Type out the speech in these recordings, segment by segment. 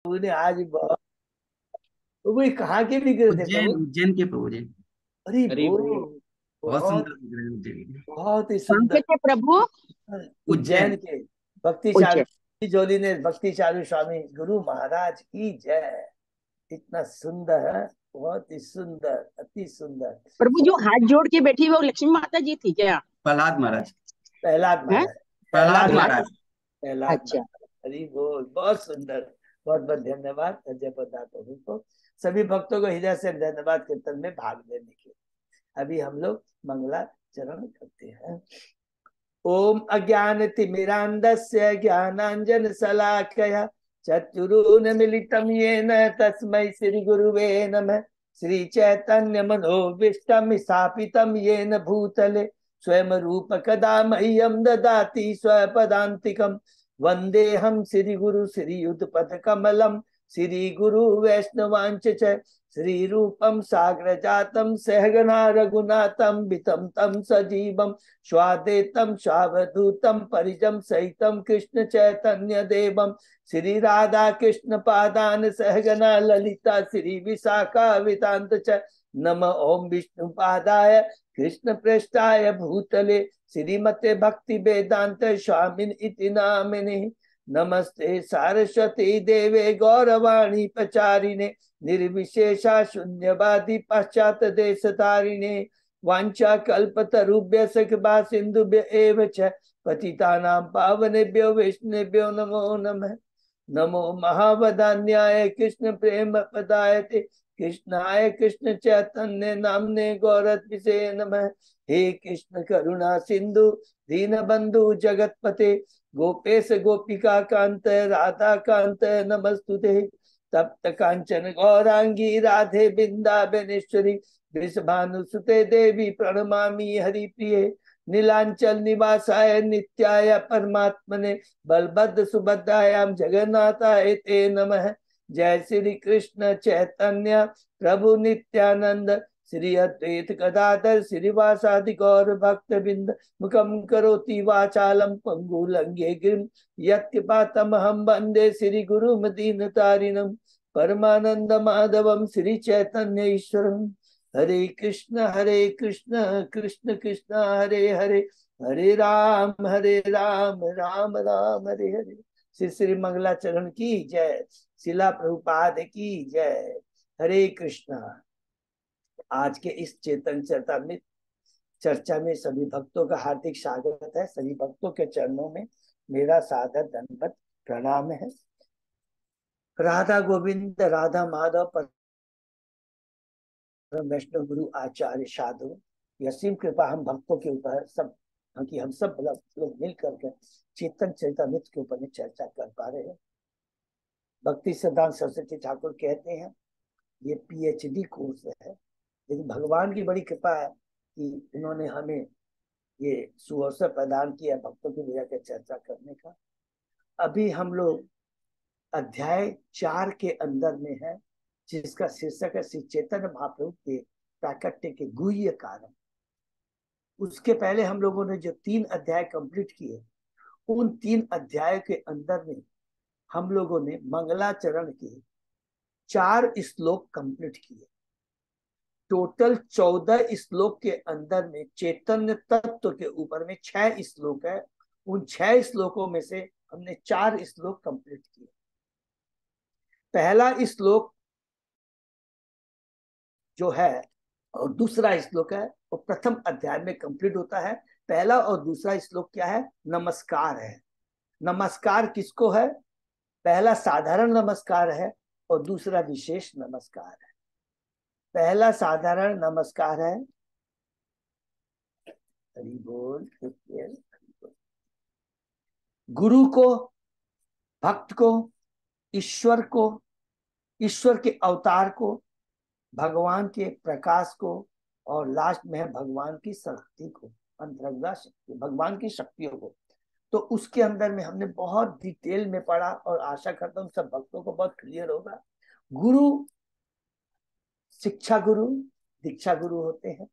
उन्हें आज बहुत। वो कहाँ के विग्रह थे उज्जैन, प्रभु? उज्जैन के प्रभु जी। अरे अरे वो वो बहुत बहुत सुंदर विग्रह है उज्जैन के। बहुत ही कहाँ के सुंदर। थे प्रभु? उज्जैन उज्जैन। के भक्ति उज्जैन। चालू जोली ने, भक्ति चालू स्वामी गुरु महाराज की जय। इतना सुंदर है, बहुत ही सुंदर, अति सुंदर। प्रभु जो हाथ जोड़ के बैठी वो लक्ष्मी माता जी थी क्या? प्रहलाद महाराज। प्रहलाद है महाराज। प्रहलाद प्रहलाद प्रहलाद। महाराज। प्रहलाद अच्छा। महाराज। हरि बोल, बहुत सुंदर। बहुत बहुत धन्यवाद अजय प्रताप प्रभु को, सभी भक्तों को हृदय से धन्यवाद कीर्तन में भाग लेने के। अभी हम लोग मंगलाचरण करते हैं। ओम अज्ञानतिमिरान्धस्य ज्ञानांजन शलाकया चक्षुरुन्मीलितं येन तस्मै श्री गुरुवे नमः। श्री चैतन्य मनोभीष्टं स्थापितं येन भूतले स्वयं रूप कदा मह्यं ददाति स्वपदान्तिकं। वन्देऽहं श्री गुरु श्रीयुतपद कमलं श्री गुरु वैष्णवांच च श्री रूपं साग्र जातं सहगना रघुनाथं वितं तं सजीवं स्वादेतं स्वावधूतं परिजं सहितं कृष्ण चैतन्य देवं श्री राधा कृष्ण पादान सहगना ललिता श्री विशाखा वितांत च नम ओम विष्णु पादाय कृष्ण पृष्ठाय भूतले श्रीमते भक्ति वेदांत स्वामिन इति नामिने। नमस्ते सारस्वती देवे गौरवाणी प्रचारिणे निर्विशेषा शून्यवादी पाश्चात देश तारिणे। वांछा कल्पतरुभ्यश्च कृपा सिन्धुभ्य एव च पतितानां पावनेभ्यो वैष्णवेभ्यो नमो नमः। नमो महावदान्याय कृष्ण प्रेम पदायते कृष्णाय कृष्ण चैतन्य नामने गौरत्विषे नमः। हे कृष्ण करुणा सिंधु दीन बंधु जगतपते गोपेश गोपिका कांत राधा कांत नमस्तुते। तप्त कांचन गौरांगी राधे बिंदाबनेश्वरी वृषभानुसुते देवी प्रणमामि हरिप्रिये। नीलांचल निवासाय नित्याय परमात्मने बलभद्र सुभद्रायां जगन्नाथाय ते नमः। जय श्री कृष्ण चैतन्य प्रभु नित्यानंद श्री अद्वैत गदाधर श्रीवासादि गौर भक्त बिंद मुखम करोति वाचालम पंगु लंघे गिरिम यत्कृपातमहं वंदे श्री गुरु दीनतारिणम परमानंद माधवम श्री चैतन्य ईश्वरम। हरे कृष्ण कृष्ण कृष्ण हरे हरे हरे राम राम राम हरे हरे। श्री श्री मंगलाचरण की जय। शिला प्रभुपाद की जय। हरे कृष्णा। आज के इस चेतन चरितामृत चर्चा में सभी भक्तों का हार्दिक स्वागत है। सभी भक्तों के चरणों में मेरा सादर दंडवत प्रणाम है। राधा गोविंद राधा माधव वैष्णव गुरु आचार्य साधु यसीम कृपा हम भक्तों के ऊपर सब, कि हम सब लोग मिल करके चेतन चरितामृत के ऊपर में चर्चा कर पा रहे हैं। भक्ति सिद्धांत सरस्वती ठाकुर कहते हैं ये पीएचडी कोर्स है, लेकिन भगवान की बड़ी कृपा है कि इन्होंने हमें ये सुअवसर प्रदान किया भक्तों की वजह के चर्चा करने का। अभी हम लोग अध्याय 4 के अंदर में है, जिसका शीर्षक है श्री चैतन्य महाप्रभु के प्राकट्य के गुह्य कारण। उसके पहले हम लोगों ने जो 3 अध्याय कंप्लीट किए, उन 3 अध्याय के अंदर में हम लोगों ने मंगलाचरण के 4 श्लोक कंप्लीट किए। टोटल 14 श्लोक के अंदर में चैतन्य तत्व के ऊपर में 6 श्लोक है। उन 6 श्लोकों में से हमने 4 श्लोक कंप्लीट किए। पहला श्लोक जो है और दूसरा श्लोक है वो प्रथम अध्याय में कंप्लीट होता है। पहला और दूसरा श्लोक क्या है? नमस्कार है। नमस्कार किसको है? पहला साधारण नमस्कार है और दूसरा विशेष नमस्कार है। पहला साधारण नमस्कार है, हरि बोल, गुरु को, भक्त को, ईश्वर को, ईश्वर के अवतार को, भगवान के प्रकाश को, और लास्ट में है भगवान की शक्ति को, अंतरंगा शक्ति, भगवान की शक्तियों को। तो उसके अंदर में हमने बहुत डिटेल में पढ़ा और आशा करता हूँ सब भक्तों को बहुत क्लियर होगा। गुरु, शिक्षा गुरु, दीक्षा गुरु होते हैं।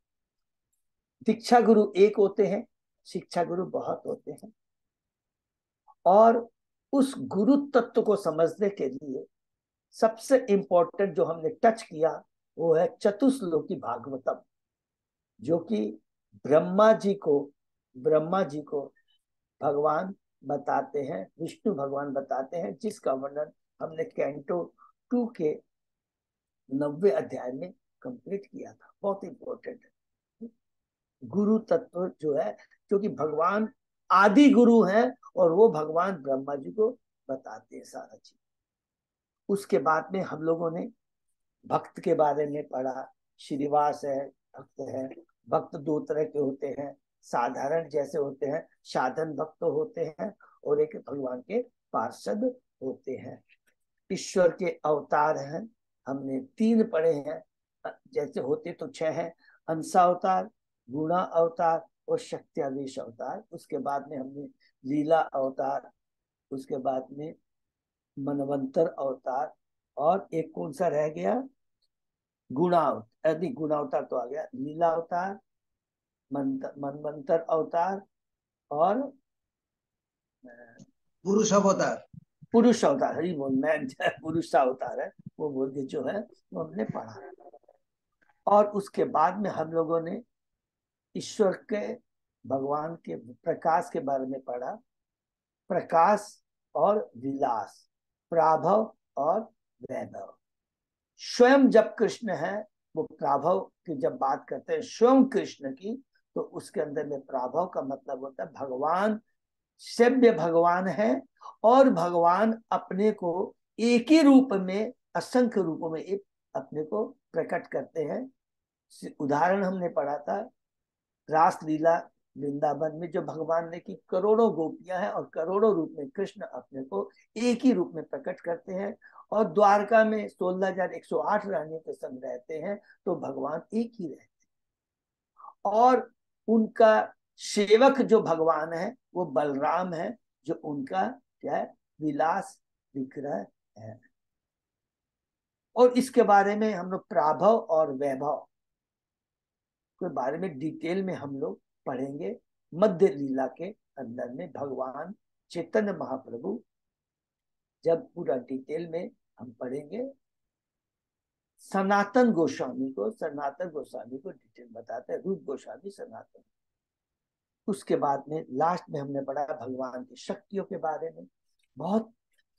दीक्षा गुरु एक होते हैं, शिक्षा गुरु बहुत होते हैं। और उस गुरु तत्व को समझने के लिए सबसे इंपॉर्टेंट जो हमने टच किया वो है चतुश्लोकी भागवतम, जो कि ब्रह्मा जी को भगवान बताते हैं, विष्णु भगवान बताते हैं, जिसका वर्णन हमने कैंटो 2 के 90 अध्याय में कंप्लीट किया था। बहुत इंपॉर्टेंट है। गुरु तत्व जो है, क्योंकि भगवान आदि गुरु हैं और वो भगवान ब्रह्मा जी को बताते हैं सारा चीज। उसके बाद में हम लोगों ने भक्त के बारे में पढ़ा। श्रीवास है, भक्त है। भक्त दो तरह के होते हैं, साधारण जैसे होते हैं, साधन भक्त होते हैं, और एक भगवान के पार्षद होते हैं। ईश्वर के अवतार हैं, हमने 3 पढ़े हैं, जैसे होते तो 6 हैं, अंशा अवतार, गुणा अवतार और शक्त्यावेश अवतार। उसके बाद में हमने लीला अवतार, उसके बाद में मनवंतर अवतार, और एक कौन सा रह गया, गुणावतार। नहीं, गुणावतार तो आ गया, लीला अवतार, मनवंतर अवतार और पुरुष अवतार। पुरुष अवतार। हरी बोल, मैं पुरुष अवतार है वो बोल के जो है वो हमने पढ़ा। और उसके बाद में हम लोगों ने ईश्वर के, भगवान के प्रकाश के बारे में पढ़ा। प्रकाश और विलास, प्राभव और वैभव। स्वयं जब कृष्ण है, वो प्राभव की जब बात करते हैं स्वयं कृष्ण की, तो उसके अंदर में प्राभव का मतलब होता है भगवान सेव्य भगवान है, और भगवान अपने को एक ही रूप में, असंख्य रूपों में एक अपने को प्रकट करते हैं। उदाहरण हमने पढ़ा था रास लीला वृंदावन में, जो भगवान ने की करोड़ों गोपियां हैं और करोड़ों रूप में कृष्ण अपने को एक ही रूप में प्रकट करते हैं। और द्वारका में 16,108 रानियों के संग रहते हैं, तो भगवान एक ही रहते हैं। और उनका सेवक जो भगवान है वो बलराम है, जो उनका क्या है, विलास विग्रह है। और इसके बारे में हम लोग प्राभव और वैभव के बारे में डिटेल में हम लोग पढ़ेंगे। मध्य लीला के अंदर में भगवान चैतन्य महाप्रभु, जब पूरा डिटेल में हम पढ़ेंगे, सनातन गोस्वामी को डिटेल बताते हैं, रूप गोस्वामी सनातन। उसके बाद में लास्ट में हमने पढ़ा भगवान की शक्तियों के बारे में, बहुत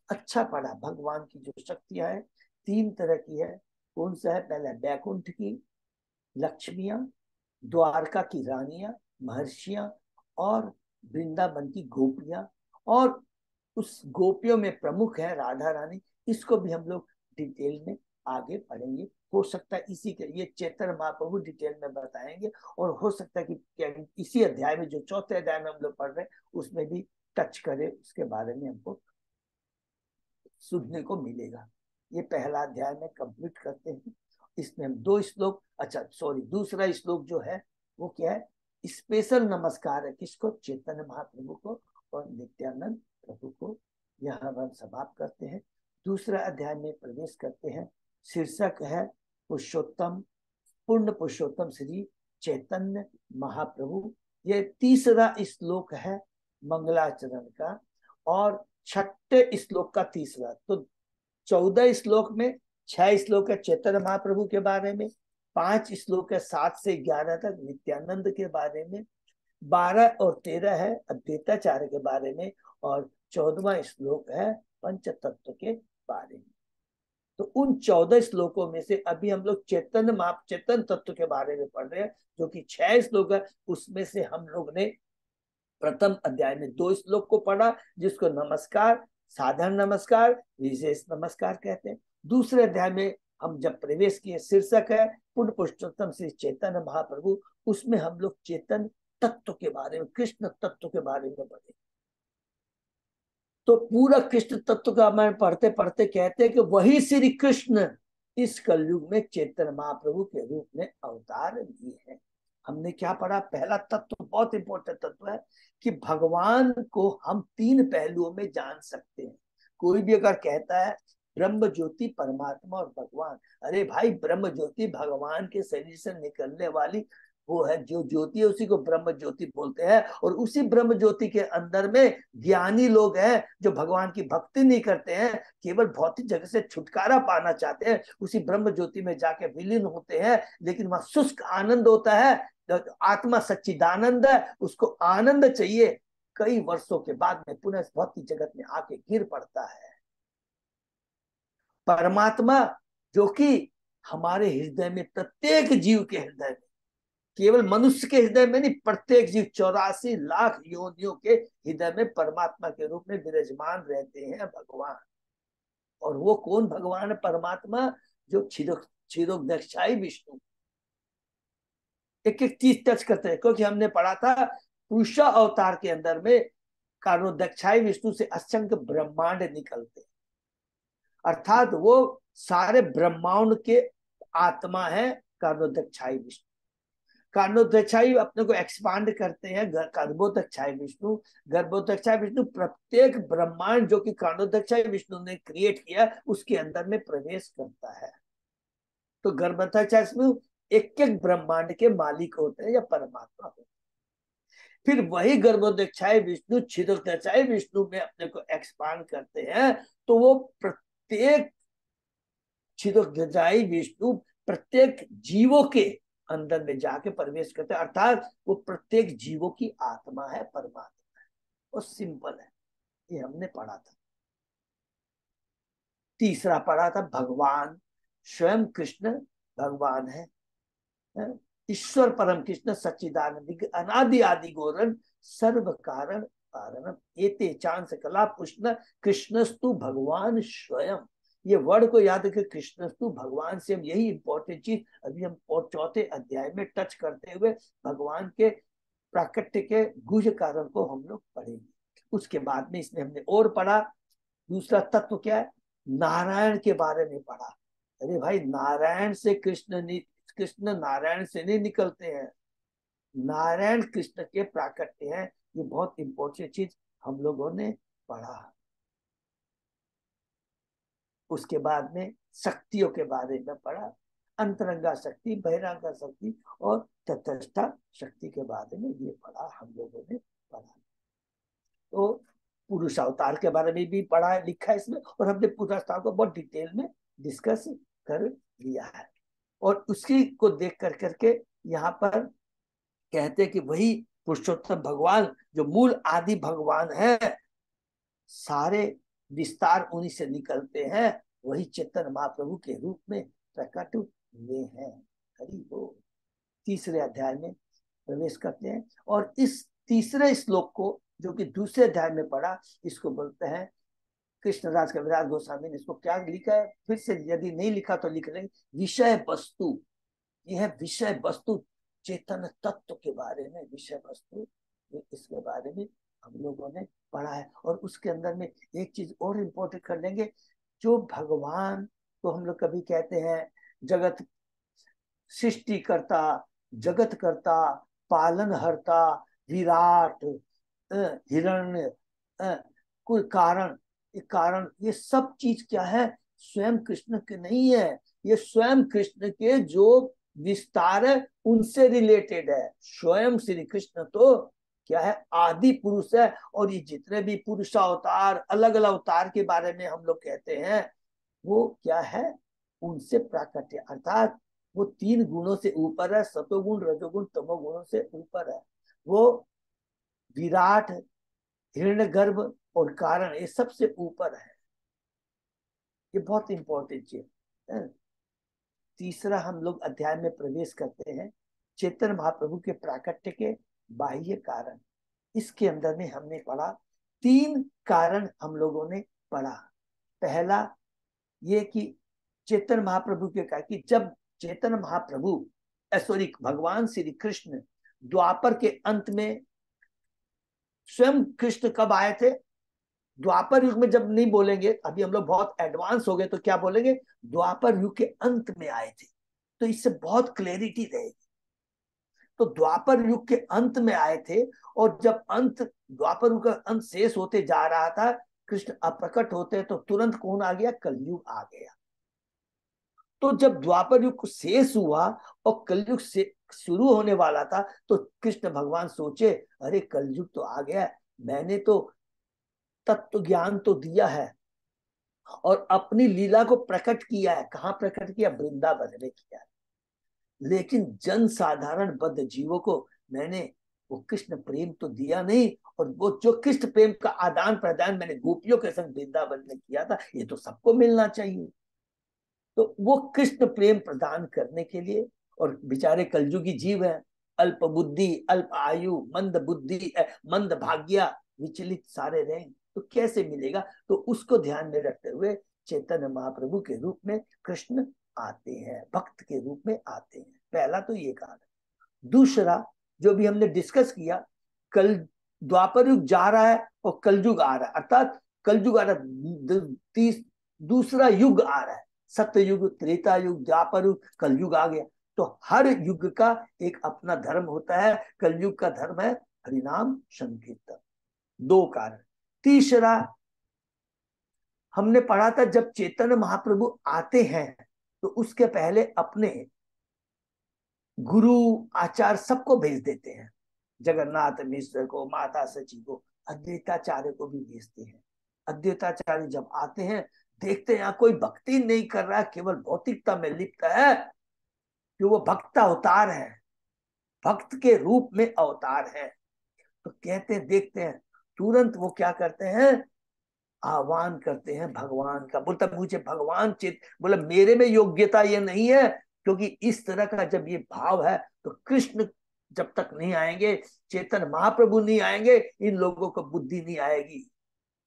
अच्छा पढ़ा। भगवान की जो शक्तियां हैं 3 तरह की है। कौन सा है, पहले बैकुंठ की लक्ष्मियां, द्वारका की रानियां महर्षियां, और वृंदावन की गोपियां, और उस गोपियों में प्रमुख है राधा रानी। इसको भी हम लोग डिटेल में आगे पढ़ेंगे। हो सकता है इसी के ये चैतन्य महाप्रभु डिटेल में बताएंगे, और हो सकता है कि इसी अध्याय में, जो 4थे अध्याय में हम लोग पढ़ रहे हैं, उसमें भी टच करें, उसके बारे में हमको सुनने को मिलेगा। ये पहला अध्याय में कंप्लीट करते हैं। इसमें हम 2 श्लोक, दूसरा श्लोक जो है वो क्या है, स्पेशल नमस्कार है किसको, चैतन्य महाप्रभु को और नित्यानंद प्रभु को। यहाँ हम समाप्त करते हैं। दूसरा अध्याय में प्रवेश करते हैं। शीर्षक है पुरुषोत्तम, पूर्ण पुरुषोत्तम श्री चैतन्य महाप्रभु। ये तीसरा श्लोक है मंगलाचरण का, और 6ठे श्लोक का तीसरा। तो 14 श्लोक में 6 श्लोक है चैतन्य महाप्रभु के बारे में, 5 श्लोक है 7 से 11 तक नित्यानंद के बारे में, 12 और 13 है अद्वैताचार्य के बारे में, और 14वां श्लोक है पंच तत्व के बारे में। तो उन 14 श्लोकों में से अभी हम लोग चैतन्य तत्व के बारे में पढ़ रहे हैं, जो कि 6 श्लोक है। उसमें से हम लोग ने प्रथम अध्याय में 2 श्लोक को पढ़ा, जिसको नमस्कार, साधारण नमस्कार, विशेष नमस्कार कहते हैं। दूसरे अध्याय में हम जब प्रवेश किए, शीर्षक है पूर्ण पुरुषोत्तम श्री चैतन्य महाप्रभु। उसमें हम लोग चेतन तत्व के बारे में, कृष्ण तत्व के बारे में पढ़े। तो पूरा कृष्ण तत्व का मैं पढ़ते पढ़ते कहते हैं कि वही श्री कृष्ण इस कलयुग में चैतन्य महाप्रभु के रूप में अवतार लिए हैं। हमने क्या पढ़ा, पहला तत्व बहुत इंपॉर्टेंट तत्व है कि भगवान को हम 3 पहलुओं में जान सकते हैं। कोई भी अगर कहता है ब्रह्म ज्योति परमात्मा और भगवान, अरे भाई, ब्रह्म ज्योति भगवान के शरीर से निकलने वाली वो है जो ज्योति है, उसी को ब्रह्म ज्योति बोलते हैं। और उसी ब्रह्म ज्योति के अंदर में ज्ञानी लोग हैं जो भगवान की भक्ति नहीं करते हैं, केवल भौतिक जगत से छुटकारा पाना चाहते हैं, उसी ब्रह्म ज्योति में जाके विलीन होते हैं। लेकिन वहां शुष्क आनंद होता है, आत्मा सच्चिदानंद है, उसको आनंद चाहिए, कई वर्षों के बाद में पुनः इस भौतिक जगत में आके गिर पड़ता है। परमात्मा जो कि हमारे हृदय में, प्रत्येक जीव के हृदय में, केवल मनुष्य के हृदय में नहीं, प्रत्येक जीव 84 लाख योनियों के हृदय में परमात्मा के रूप में विराजमान रहते हैं भगवान। और वो कौन भगवान है? परमात्मा जो क्षीरोदक्षाई विष्णु। एक एक चीज टच करते हैं, क्योंकि हमने पढ़ा था पुरुषा अवतार के अंदर में कारणोदक्षाई विष्णु से असंख्य ब्रह्मांड निकलते, अर्थात वो सारे ब्रह्मांड के आत्मा है कारणोदक्षाई विष्णु। कारणोदक्षाई अपने को एक्सपांड करते हैं गर्भोदक्षाई विष्णु। गर्भोदक्षाई विष्णु प्रत्येक ब्रह्मांड जो कि कारणोदक्षाई विष्णु ने क्रिएट किया उसके अंदर में प्रवेश करता है। तो गर्भोदक्षाई विष्णु एक एक ब्रह्मांड के मालिक होते हैं या परमात्मा होते हैं। फिर वही गर्भोदक्षाई विष्णु क्षीरोदक्षाई विष्णु में अपने को एक्सपांड करते हैं, तो वो प्रत्येक क्षीरोदक्षाई विष्णु प्रत्येक जीवों के अंदर में जाके प्रवेश करते हैं, अर्थात वो प्रत्येक जीवों की आत्मा है, परमात्मा है। और सिंपल है, ये हमने पढ़ा था। तीसरा पढ़ा था भगवान, स्वयं कृष्ण भगवान है, ईश्वर परम कृष्ण सच्चिदानंद अनादि आदि गोरन सर्व कारण कारण एते चांस कला पुष्ण कृष्णस्तु भगवान स्वयं। ये वर्ड को याद रखें, कृष्णस्तु भगवान से। हम यही इंपॉर्टेंट चीज अभी हम और चौथे अध्याय में टच करते हुए भगवान के प्राकट्य के गुह्य कारण को हम लोग पढ़ेंगे। उसके बाद में इसमें हमने और पढ़ा दूसरा तत्व क्या है, नारायण के बारे में पढ़ा। अरे भाई, नारायण से कृष्ण नारायण से नहीं निकलते हैं, नारायण कृष्ण के प्राकट्य हैं। ये बहुत इंपॉर्टेंट चीज हम लोगों ने पढ़ा। उसके बाद में शक्तियों के बारे में पढ़ा, अंतरंगा शक्ति, बहिरंगा शक्ति और तटस्था शक्ति के बारे में ये पढ़ा, हम लोगों ने पढ़ा। तो पुरुष अवतार के बारे में भी पढ़ा है, लिखा है इसमें, और हमने पुरुष अवतार को बहुत डिटेल में डिस्कस कर लिया है। और उसी को देख कर करके यहाँ पर कहते हैं कि वही पुरुषोत्तम भगवान जो मूल आदि भगवान है, सारे विस्तार उन्हीं से निकलते हैं, वही चेतन महाप्रभु के रूप में प्रकट हुए हैं। हरि बोल। तीसरे अध्याय में प्रवेश करते हैं, और इस तीसरे श्लोक को जो कि दूसरे अध्याय में पढ़ा, इसको बोलते हैं, कृष्णराज कविराज गोस्वामी ने इसको क्या लिखा है, फिर से यदि नहीं लिखा तो लिख लेंगे, विषय वस्तु। यह है विषय वस्तु, चेतन तत्व के बारे में विषय वस्तु, इसके बारे में हम लोगों ने पढ़ा है। और उसके अंदर में एक चीज और इम्पोर्टेंट कर लेंगे, जो भगवान को हम लोग कभी कहते हैं जगत सृष्टि करता, जगत करता, पालन हरता, विराट, हिरण्य, कोई कारण, कारण, ये सब चीज क्या है, स्वयं कृष्ण के नहीं है, ये स्वयं कृष्ण के जो विस्तार है उनसे रिलेटेड है। स्वयं श्री कृष्ण तो क्या है, आदि पुरुष है। और ये जितने भी पुरुष अवतार, अलग अलग अवतार के बारे में हम लोग कहते हैं, वो क्या है, उनसे प्राकट्य, अर्थात वो 3 गुणों से ऊपर है, सतोगुण रजोगुण तमोगुणों से ऊपर है। वो विराट, हिरण्यगर्भ और कारण, ये सबसे ऊपर है। ये बहुत इंपॉर्टेंट चीज है। तीसरा हम लोग अध्याय में प्रवेश करते हैं, चेतन महाप्रभु के प्राकट्य के बाह्य कारण। इसके अंदर में हमने पढ़ा 3 कारण हम लोगों ने पढ़ा। पहला ये कि चेतन महाप्रभु के कहा कि जब चेतन महाप्रभु सॉरी भगवान श्री कृष्ण द्वापर के अंत में, स्वयं कृष्ण कब आए थे, द्वापर युग में जब नहीं बोलेंगे, अभी हम लोग बहुत एडवांस हो गए तो क्या बोलेंगे, द्वापर युग के अंत में आए थे, तो इससे बहुत क्लैरिटी रहेगी। तो द्वापर युग के अंत में आए थे, और जब अंत द्वापर युग का अंत शेष होते जा रहा था, कृष्ण अप्रकट होते तो तुरंत कौन आ गया, कलयुग आ गया। तो जब द्वापर युग को शेष हुआ और कलयुग से शुरू होने वाला था, तो कृष्ण भगवान सोचे, अरे कलयुग तो आ गया, मैंने तो तत्व ज्ञान तो दिया है और अपनी लीला को प्रकट किया है। कहाँ प्रकट किया? वृंदावन में किया है। लेकिन जन साधारण बद्ध जीवों को मैंने वो कृष्ण प्रेम तो दिया नहीं, और वो जो कृष्ण प्रेम का आदान प्रदान मैंने गोपियों के संग वृंदावन में किया था, ये तो सबको मिलना चाहिए। तो वो कृष्ण प्रेम प्रदान करने के लिए, और बेचारे कलयुगी जीव है, अल्प बुद्धि, अल्प आयु, मंद बुद्धि, मंद भाग्या, विचलित सारे रहें, तो कैसे मिलेगा? तो उसको ध्यान में रखते हुए चैतन्य महाप्रभु के रूप में कृष्ण आते हैं, भक्त के रूप में आते हैं। पहला तो ये कारण। दूसरा, जो भी हमने डिस्कस किया, कल द्वापर युग जा रहा है और कलयुग आ रहा है, अर्थात कलयुग आ रहा है, दूसरा युग आ रहा है, सत्य युग, त्रेता युग, द्वापर युग, कलयुग आ गया। तो हर युग का एक अपना धर्म होता है। कलयुग का धर्म है हरिनाम संकीर्तन। दो कारण। तीसरा, हमने पढ़ा था जब चैतन्य महाप्रभु आते हैं तो उसके पहले अपने गुरु आचार्य सबको भेज देते हैं, जगन्नाथ मिश्र को, माता सची को, अद्वैताचार्य को भी भेजते हैं। अद्वैताचार्य जब आते हैं, देखते हैं यहाँ कोई भक्ति नहीं कर रहा है, केवल भौतिकता में लिप्त है, कि वो भक्त अवतार है, भक्त के रूप में अवतार है। तो कहते हैं, देखते हैं, तुरंत वो क्या करते हैं? आह्वान करते हैं भगवान का। बोलता मुझे भगवान चित, बोला मेरे में योग्यता ये नहीं है, क्योंकि इस तरह का जब ये भाव है तो कृष्ण जब तक नहीं आएंगे, चेतन महाप्रभु नहीं आएंगे, इन लोगों को बुद्धि नहीं आएगी,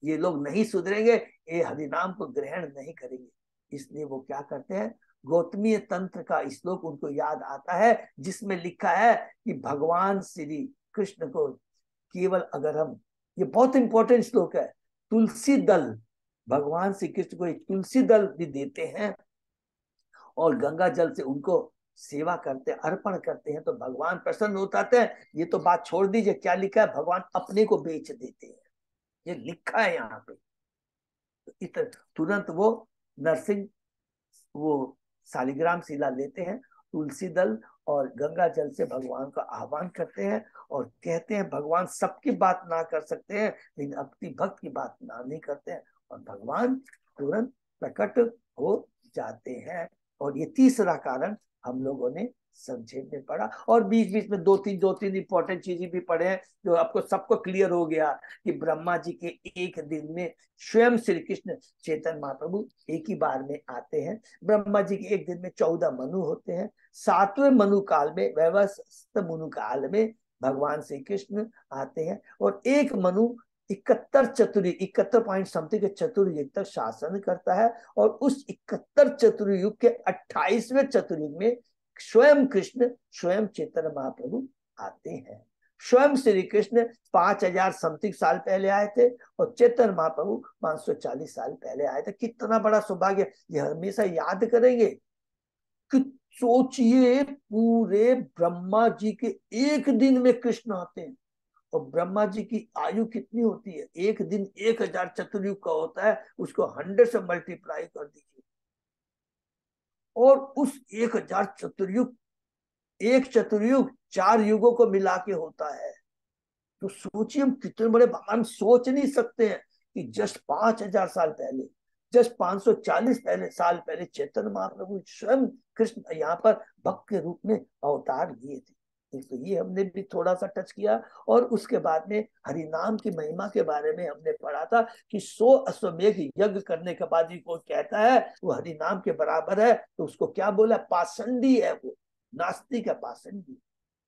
ये लोग नहीं सुधरेंगे, ये हरिनाम को ग्रहण नहीं करेंगे। इसलिए वो क्या करते हैं? गौतमीय तंत्र का श्लोक उनको याद आता है, जिसमें लिखा है कि भगवान श्री कृष्ण को केवल अगर हम, ये बहुत इंपॉर्टेंट श्लोक है, तुलसी दल, भगवान श्री कृष्ण को एक तुलसी दल भी देते हैं और गंगा जल से उनको सेवा करते, अर्पण करते हैं, तो भगवान प्रसन्न हो जाते हैं। ये तो बात छोड़ दीजिए, क्या लिखा है? भगवान अपने को बेच देते हैं, ये लिखा है यहाँ पे। तो तुरंत वो नरसिंह, वो शालिग्राम शिला लेते हैं, तुलसी दल और गंगा जल से भगवान का आह्वान करते हैं और कहते हैं भगवान सबकी बात ना कर सकते हैं, लेकिन अपनी भक्त की बात ना नहीं करते हैं, और भगवान तुरंत प्रकट हो जाते हैं। और ये तीसरा कारण हम लोगों ने संक्षेप में पढ़ा, और बीच बीच में दो तीन इंपॉर्टेंट चीजें भी पढ़े हैं, जो आपको सबको क्लियर हो गया कि ब्रह्मा जी के एक दिन में स्वयं श्री कृष्ण चैतन्य महाप्रभु एक ही बार में आते हैं। ब्रह्मा जी के एक दिन में 14 मनु होते हैं। 7वें मनु काल में, व्यवस्थ मनु काल में भगवान श्री कृष्ण आते हैं, और एक मनु 71 चतुर्युग, 71 पॉइंट समथिंग के चतुर्युग तक शासन करता है, और उस 71 चतुर्युग के 28वें चतुर्युग में स्वयं कृष्ण, स्वयं चैतन्य महाप्रभु आते हैं। स्वयं श्री कृष्ण 5000 समथिंग साल पहले आए थे, और चैतन्य महाप्रभु 540 साल पहले आए थे। कितना बड़ा सौभाग्य! ये हमेशा याद करेंगे कि सोचिए, पूरे ब्रह्मा जी के एक दिन में कृष्ण आते हैं, और ब्रह्मा जी की आयु कितनी होती है? एक दिन 1000 चतुर्युग का होता है, उसको 100 से मल्टीप्लाई कर दीजिए, और उस 1000 चतुर्युग, एक चतुर्युग 4 युगों को मिला के होता है। तो सोचिए हम कितने बड़े, हम सोच नहीं सकते हैं कि जस्ट 5000 साल पहले, जस्ट 540 साल पहले चैतन्य महाप्रभु स्वयं कृष्ण यहाँ पर भक्त के रूप में अवतार लिए थे। तो ये हमने भी थोड़ा सा टच किया, और उसके बाद में हरि नाम की महिमा के बारे में हमने पढ़ा था कि 100 अश्वमेघ यज्ञ करने के बाद ही कोई कहता है वो हरि नाम के बराबर है, तो उसको क्या बोला? पाषंडी है, वो नास्तिक है, पाषंडी।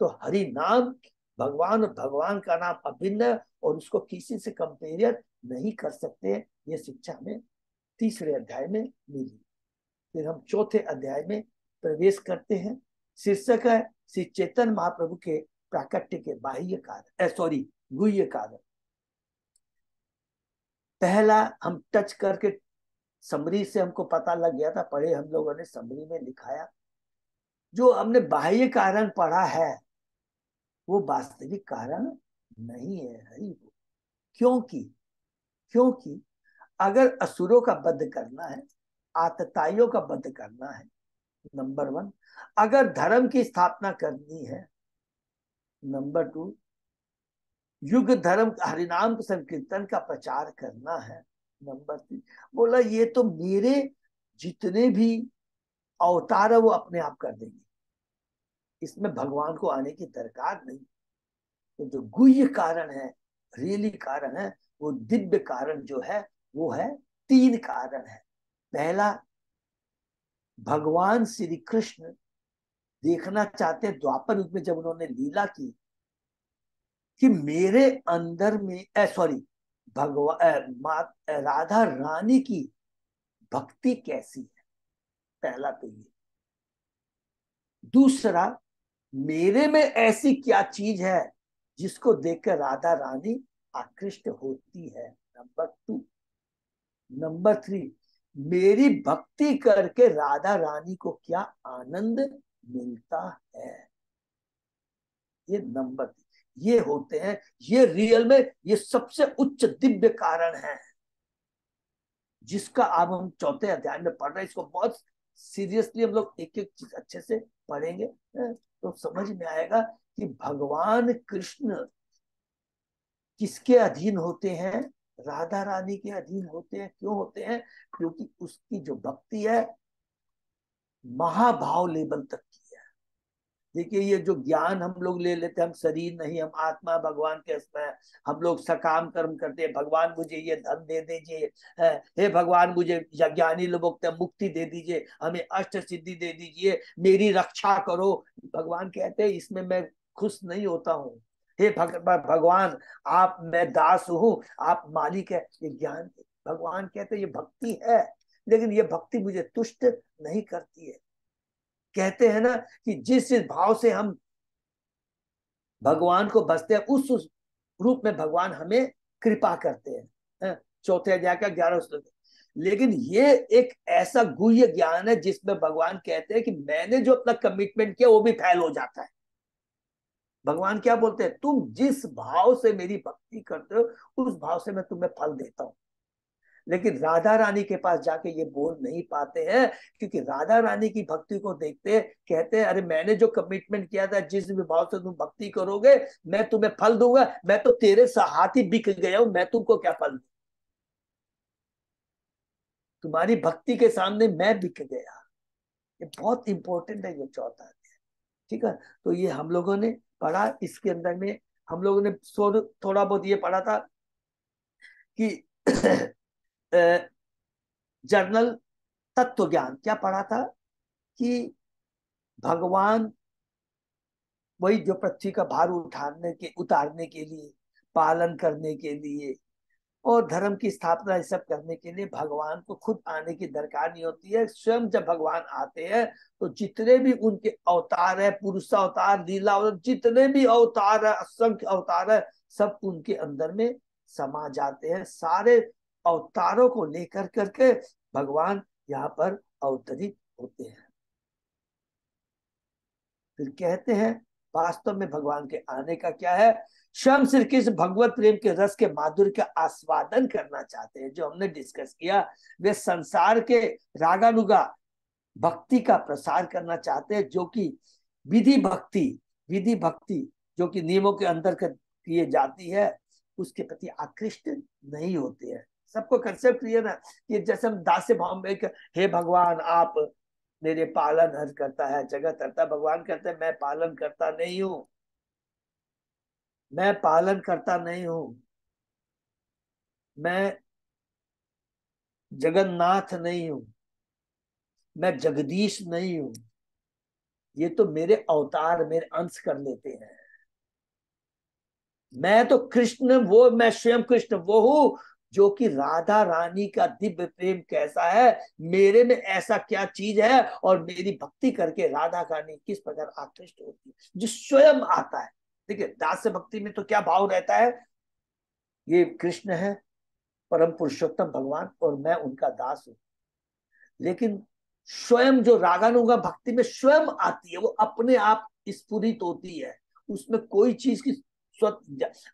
तो हरि नाम भगवान, और भगवान का नाम अभिन्न है, और उसको किसी से कंपेरियर नहीं कर सकते। ये शिक्षा हमें तीसरे अध्याय में मिली। फिर हम चौथे अध्याय में प्रवेश करते हैं। शीर्षक है श्री चैतन्य महाप्रभु के प्राकट्य के बाह्य कारण, गुह्य कारण। पहला हम टच करके, समरी से हमको पता लग गया था, पढ़े हम लोगों ने, समरी में लिखाया, जो हमने बाह्य कारण पढ़ा है वो वास्तविक कारण नहीं है, हरि। क्योंकि क्योंकि अगर असुरों का वध करना है, आतताइयों का वध करना है, नंबर 1। अगर धर्म की स्थापना करनी है, नंबर 2, युग धर्म हरिनाम संकीर्तन का प्रचार करना है, नंबर 3। बोला ये तो मेरे जितने भी अवतार है वो अपने आप कर देंगे, इसमें भगवान को आने की दरकार नहीं। तो जो गुह्य कारण है, रियली कारण है, वो दिव्य कारण जो है वो है 3 कारण है। पहला, भगवान श्री कृष्ण देखना चाहते हैं द्वापर युग में जब उन्होंने लीला की कि मेरे अंदर में सॉरी भगवान राधा रानी की भक्ति कैसी है, पहला तो ये। दूसरा, मेरे में ऐसी क्या चीज है जिसको देखकर राधा रानी आकृष्ट होती है, नंबर 2। नंबर 3, मेरी भक्ति करके राधा रानी को क्या आनंद मिलता है, ये नंबर 3। ये होते हैं, ये रियल में ये सबसे उच्च दिव्य कारण है, जिसका अब हम चौथे अध्याय में पढ़ रहे हैं। इसको बहुत सीरियसली हम लोग एक एक चीज अच्छे से पढ़ेंगे तो समझ में आएगा कि भगवान कृष्ण किसके अधीन होते हैं, राधा रानी के अधीन होते हैं। क्यों होते हैं? क्योंकि उसकी जो भक्ति है महाभाव लेवल तक की है। देखिए ये जो ज्ञान हम लोग ले लेते हैं, हम शरीर नहीं हम आत्मा भगवान के इसमें, हम लोग सकाम कर्म करते हैं, भगवान मुझे ये धन दे दीजिए, हे भगवान मुझे ज्ञानी लोग मुक्ति दे दीजिए, हमें अष्ट सिद्धि दे दीजिए, मेरी रक्षा करो। भगवान कहते हैं इसमें मैं खुश नहीं होता हूँ। हे भगवान आप, मैं दास हूँ, आप मालिक है। ये ज्ञान भगवान कहते हैं ये भक्ति है, लेकिन ये भक्ति मुझे तुष्ट नहीं करती है। कहते हैं ना कि जिस भाव से हम भगवान को बसते हैं उस रूप में भगवान हमें कृपा करते हैं। चौथे अध्याय का 11 श्लोक। लेकिन ये एक ऐसा गुह्य ज्ञान है जिसमें भगवान कहते हैं कि मैंने जो अपना कमिटमेंट किया वो भी फेल हो जाता है। भगवान क्या बोलते हैं? तुम जिस भाव से मेरी भक्ति करते हो उस भाव से मैं तुम्हें फल देता हूं। लेकिन राधा रानी के पास जाके ये बोल नहीं पाते हैं, क्योंकि राधा रानी की भक्ति को देखते कहते हैं अरे मैंने जो कमिटमेंट किया था, जिस भाव से तुम भक्ति करोगे मैं तुम्हें फल दूंगा, मैं तो तेरे हाथ ही बिक गया हूं, मैं तुमको क्या फल दूं? तुम्हारी भक्ति के सामने मैं बिक गया। ये बहुत इंपॉर्टेंट है ये चौथा है। ठीक है, तो ये हम लोगों ने पढ़ा। इसके अंदर में हम लोगों ने थोड़ा बहुत ये पढ़ा था कि जर्नल तत्व ज्ञान क्या पढ़ा था कि भगवान वही जो पृथ्वी का भार उतारने के लिए, पालन करने के लिए और धर्म की स्थापना ये सब करने के लिए भगवान को खुद आने की दरकार नहीं होती है। स्वयं जब भगवान आते हैं तो जितने भी उनके अवतार है, पुरुष अवतार, लीला अवतार, जितने भी अवतार है, असंख्य अवतार है, सब उनके अंदर में समा जाते हैं। सारे अवतारों को लेकर करके भगवान यहाँ पर अवतरित होते हैं। फिर कहते हैं वास्तव में भगवान के आने का क्या है? स्वयं श्री कृष्ण भगवत प्रेम के रस के माधुर्य का आस्वादन करना चाहते हैं। जो हमने डिस्कस किया, वे संसार के रागानुगा भक्ति का प्रसार करना चाहते हैं, जो कि विधि भक्ति जो कि नियमों के अंदर किए जाती है उसके प्रति आकृष्ट नहीं होते हैं। सबको कंसेप्ट क्लियर है कि जैसे हम दास्य भाव में, हे भगवान आप मेरे पालन हर करता है, जगत करता है। भगवान कहते हैं मैं पालन करता नहीं हूं, मैं पालन करता नहीं हूं, मैं जगन्नाथ नहीं हूं, मैं जगदीश नहीं हूं। ये तो मेरे अवतार, मेरे अंश कर लेते हैं। मैं तो कृष्ण वो, मैं स्वयं कृष्ण वो हूं जो कि राधा रानी का दिव्य प्रेम कैसा है, मेरे में ऐसा क्या चीज है और मेरी भक्ति करके राधा रानी किस प्रकार आकृष्ट होती है, जो स्वयं आता है। देखिए दास भक्ति में तो क्या भाव रहता है? ये कृष्ण है, परम पुरुषोत्तम भगवान, और मैं उनका दास हूं। लेकिन स्वयं जो रागानुगा भक्ति में स्वयं आती है, वो अपने आप स्फुरित होती है, उसमें कोई चीज की